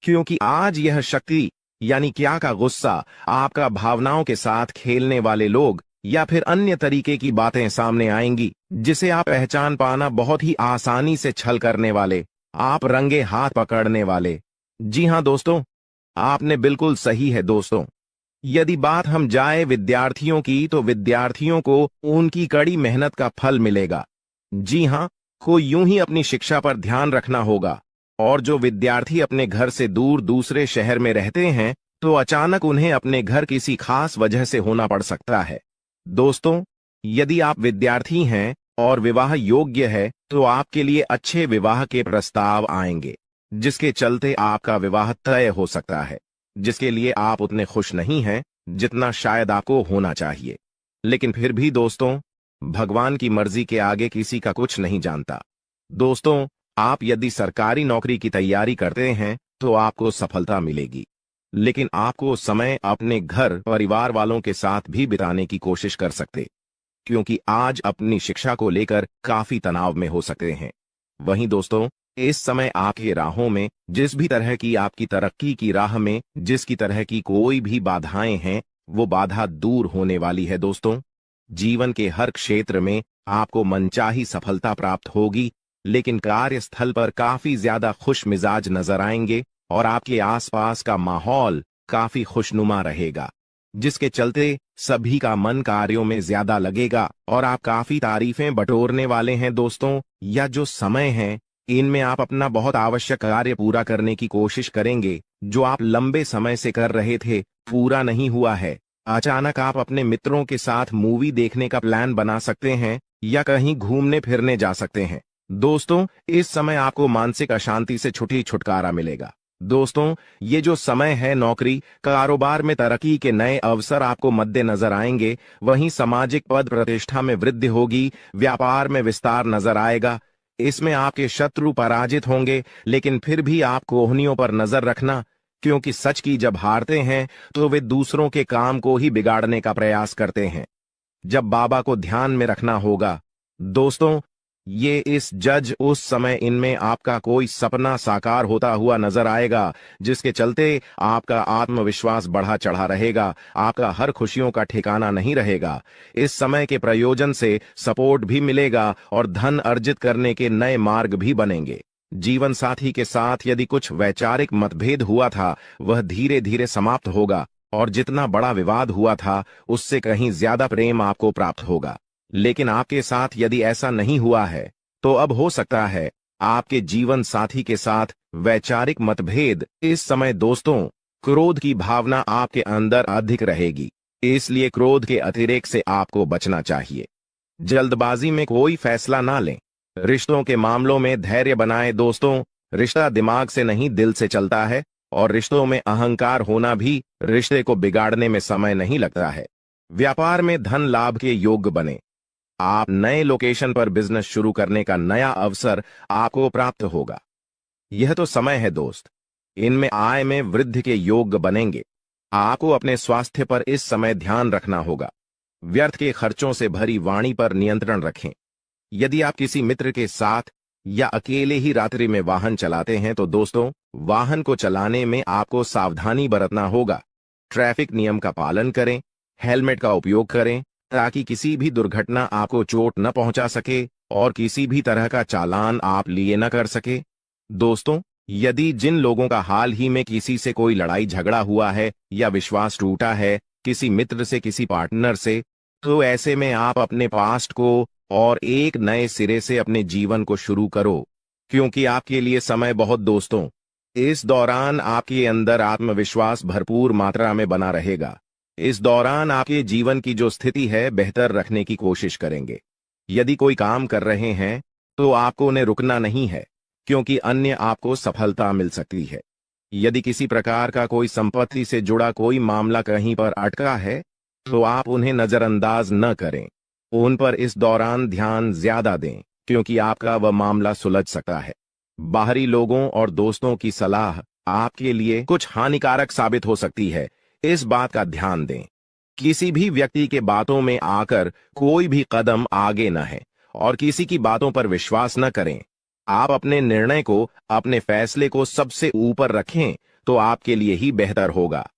क्योंकि आज यह शक्ति यानी क्या का गुस्सा, आपका भावनाओं के साथ खेलने वाले लोग या फिर अन्य तरीके की बातें सामने आएंगी जिसे आप पहचान पाना बहुत ही आसानी से छल करने वाले, आप रंगे हाथ पकड़ने वाले। जी हां दोस्तों, आपने बिल्कुल सही है दोस्तों। यदि बात हम जाए विद्यार्थियों की, तो विद्यार्थियों को उनकी कड़ी मेहनत का फल मिलेगा। जी हां, को यूं ही अपनी शिक्षा पर ध्यान रखना होगा। और जो विद्यार्थी अपने घर से दूर दूसरे शहर में रहते हैं, तो अचानक उन्हें अपने घर किसी खास वजह से होना पड़ सकता है। दोस्तों, यदि आप विद्यार्थी हैं और विवाह योग्य है, तो आपके लिए अच्छे विवाह के प्रस्ताव आएंगे, जिसके चलते आपका विवाह तय हो सकता है, जिसके लिए आप उतने खुश नहीं हैं जितना शायद आपको होना चाहिए। लेकिन फिर भी दोस्तों, भगवान की मर्जी के आगे किसी का कुछ नहीं जानता। दोस्तों, आप यदि सरकारी नौकरी की तैयारी करते हैं तो आपको सफलता मिलेगी, लेकिन आपको समय अपने घर परिवार वालों के साथ भी बिताने की कोशिश कर सकते, क्योंकि आज अपनी शिक्षा को लेकर काफी तनाव में हो सकते हैं। वहीं दोस्तों, इस समय आपकी राहों में, जिस भी तरह की आपकी तरक्की की राह में जिसकी तरह की कोई भी बाधाएं हैं, वो बाधा दूर होने वाली है दोस्तों। जीवन के हर क्षेत्र में आपको मनचाही सफलता प्राप्त होगी, लेकिन कार्यस्थल पर काफी ज्यादा खुश मिजाज नजर आएंगे और आपके आसपास का माहौल काफी खुशनुमा रहेगा, जिसके चलते सभी का मन कार्यों में ज्यादा लगेगा और आप काफी तारीफें बटोरने वाले हैं दोस्तों। या जो समय है, इनमें आप अपना बहुत आवश्यक कार्य पूरा करने की कोशिश करेंगे, जो आप लंबे समय से कर रहे थे, पूरा नहीं हुआ है। अचानक आप अपने मित्रों के साथ मूवी देखने का प्लान बना सकते हैं या कहीं घूमने फिरने जा सकते हैं। दोस्तों, इस समय आपको मानसिक अशांति से छुटकारा मिलेगा। दोस्तों, ये जो समय है, नौकरी कारोबार में तरक्की के नए अवसर आपको मद्देनजर आएंगे, वहीं सामाजिक पद प्रतिष्ठा में वृद्धि होगी, व्यापार में विस्तार नजर आएगा। इसमें आपके शत्रु पराजित होंगे, लेकिन फिर भी आप कोहनियों पर नजर रखना, क्योंकि सच की जब हारते हैं तो वे दूसरों के काम को ही बिगाड़ने का प्रयास करते हैं। जब बाबा को ध्यान में रखना होगा। दोस्तों, ये इस जज उस समय इनमें आपका कोई सपना साकार होता हुआ नजर आएगा, जिसके चलते आपका आत्मविश्वास बढ़ा चढ़ा रहेगा, आपका हर खुशियों का ठिकाना नहीं रहेगा। इस समय के प्रयोजन से सपोर्ट भी मिलेगा और धन अर्जित करने के नए मार्ग भी बनेंगे। जीवन साथी के साथ यदि कुछ वैचारिक मतभेद हुआ था, वह धीरे धीरे समाप्त होगा और जितना बड़ा विवाद हुआ था, उससे कहीं ज्यादा प्रेम आपको प्राप्त होगा। लेकिन आपके साथ यदि ऐसा नहीं हुआ है, तो अब हो सकता है आपके जीवन साथी के साथ वैचारिक मतभेद। इस समय दोस्तों, क्रोध की भावना आपके अंदर अधिक रहेगी, इसलिए क्रोध के अतिरेक से आपको बचना चाहिए। जल्दबाजी में कोई फैसला ना लें। रिश्तों के मामलों में धैर्य बनाएं दोस्तों। रिश्ता दिमाग से नहीं, दिल से चलता है, और रिश्तों में अहंकार होना भी रिश्ते को बिगाड़ने में समय नहीं लगता है। व्यापार में धन लाभ के योग्य बने। आप नए लोकेशन पर बिजनेस शुरू करने का नया अवसर आपको प्राप्त होगा। यह तो समय है दोस्त, इनमें आय में वृद्धि के योग्य बनेंगे। आपको अपने स्वास्थ्य पर इस समय ध्यान रखना होगा। व्यर्थ के खर्चों से भरी वाणी पर नियंत्रण रखें। यदि आप किसी मित्र के साथ या अकेले ही रात्रि में वाहन चलाते हैं, तो दोस्तों, वाहन को चलाने में आपको सावधानी बरतना होगा। ट्रैफिक नियम का पालन करें, हेलमेट का उपयोग करें, ताकि किसी भी दुर्घटना आपको चोट न पहुंचा सके और किसी भी तरह का चालान आप लिए न कर सके। दोस्तों, यदि जिन लोगों का हाल ही में किसी से कोई लड़ाई झगड़ा हुआ है या विश्वास टूटा है, किसी मित्र से, किसी पार्टनर से, तो ऐसे में आप अपने पास्ट को और एक नए सिरे से अपने जीवन को शुरू करो, क्योंकि आपके लिए समय बहुत दोस्तों इस दौरान आपके अंदर आत्मविश्वास भरपूर मात्रा में बना रहेगा। इस दौरान आपके जीवन की जो स्थिति है बेहतर रखने की कोशिश करेंगे। यदि कोई काम कर रहे हैं तो आपको उन्हें रुकना नहीं है, क्योंकि अन्य आपको सफलता मिल सकती है। यदि किसी प्रकार का कोई संपत्ति से जुड़ा कोई मामला कहीं पर अटका है तो आप उन्हें नजरअंदाज न करें, उन पर इस दौरान ध्यान ज्यादा दें, क्योंकि आपका वह मामला सुलझ सकता है। बाहरी लोगों और दोस्तों की सलाह आपके लिए कुछ हानिकारक साबित हो सकती है, इस बात का ध्यान दें। किसी भी व्यक्ति के बातों में आकर कोई भी कदम आगे न है और किसी की बातों पर विश्वास न करें। आप अपने निर्णय को, अपने फैसले को सबसे ऊपर रखें तो आपके लिए ही बेहतर होगा।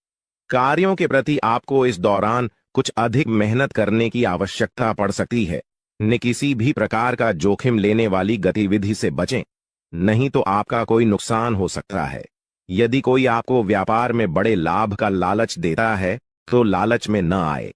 कार्यों के प्रति आपको इस दौरान कुछ अधिक मेहनत करने की आवश्यकता पड़ सकती है। न किसी भी प्रकार का जोखिम लेने वाली गतिविधि से बचें, नहीं तो आपका कोई नुकसान हो सकता है। यदि कोई आपको व्यापार में बड़े लाभ का लालच देता है तो लालच में न आए।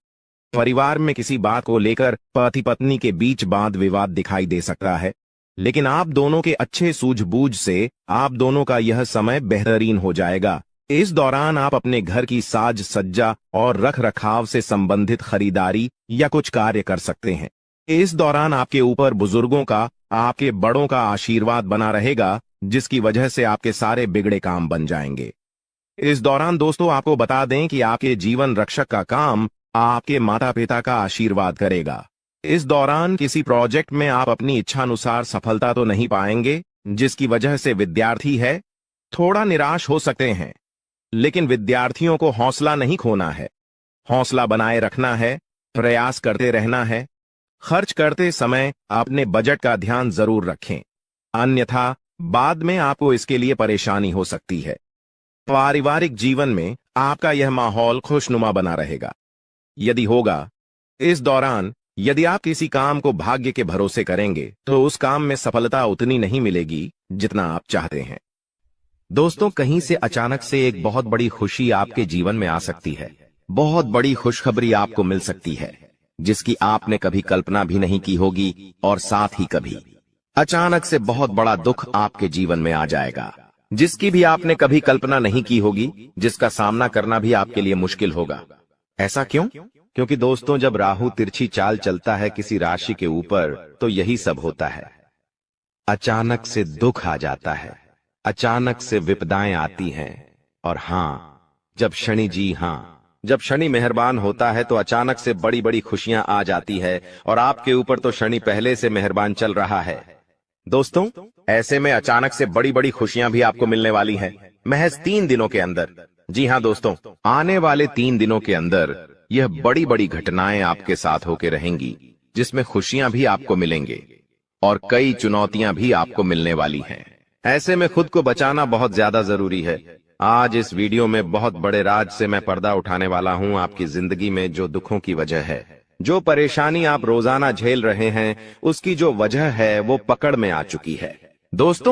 परिवार में किसी बात को लेकर पति पत्नी के बीच वाद विवाद दिखाई दे सकता है, लेकिन आप दोनों के अच्छे सूझबूझ से आप दोनों का यह समय बेहतरीन हो जाएगा। इस दौरान आप अपने घर की साज सज्जा और रख रखाव से संबंधित खरीदारी या कुछ कार्य कर सकते हैं। इस दौरान आपके ऊपर बुजुर्गों का, आपके बड़ों का आशीर्वाद बना रहेगा, जिसकी वजह से आपके सारे बिगड़े काम बन जाएंगे। इस दौरान दोस्तों आपको बता दें कि आपके जीवन रक्षक का काम आपके माता पिता का आशीर्वाद करेगा। इस दौरान किसी प्रोजेक्ट में आप अपनी इच्छानुसार सफलता तो नहीं पाएंगे, जिसकी वजह से विद्यार्थी है थोड़ा निराश हो सकते हैं, लेकिन विद्यार्थियों को हौसला नहीं खोना है, हौसला बनाए रखना है, प्रयास करते रहना है। खर्च करते समय अपने बजट का ध्यान जरूर रखें, अन्यथा बाद में आपको इसके लिए परेशानी हो सकती है। पारिवारिक जीवन में आपका यह माहौल खुशनुमा बना रहेगा। यदि होगा, इस दौरान यदि आप किसी काम को भाग्य के भरोसे करेंगे तो उस काम में सफलता उतनी नहीं मिलेगी जितना आप चाहते हैं। दोस्तों, कहीं से अचानक से एक बहुत बड़ी खुशी आपके जीवन में आ सकती है। बहुत बड़ी खुशखबरी आपको मिल सकती है, जिसकी आपने कभी कल्पना भी नहीं की होगी, और साथ ही कभी अचानक से बहुत बड़ा दुख आपके जीवन में आ जाएगा, जिसकी भी आपने कभी कल्पना नहीं की होगी, जिसका सामना करना भी आपके लिए मुश्किल होगा। ऐसा क्यों? क्योंकि दोस्तों, जब राहु तिरछी चाल चलता है किसी राशि के ऊपर तो यही सब होता है। अचानक से दुख आ जाता है, अचानक से विपदाएं आती हैं। और जब शनि मेहरबान होता है तो अचानक से बड़ी बड़ी खुशियां आ जाती है, और आपके ऊपर तो शनि पहले से मेहरबान चल रहा है। दोस्तों, ऐसे में अचानक से बड़ी बड़ी खुशियां भी आपको मिलने वाली हैं, महज 3 दिनों के अंदर। जी हां दोस्तों, आने वाले 3 दिनों के अंदर यह बड़ी बड़ी घटनाएं आपके साथ होके रहेंगी, जिसमें खुशियां भी आपको मिलेंगे और कई चुनौतियां भी आपको मिलने वाली हैं। ऐसे में खुद को बचाना बहुत ज्यादा जरूरी है। आज इस वीडियो में बहुत बड़े राज से मैं पर्दा उठाने वाला हूं। आपकी जिंदगी में जो दुखों की वजह है, जो परेशानी आप रोजाना झेल रहे हैं, उसकी जो वजह है वो पकड़ में आ चुकी है। दोस्तों,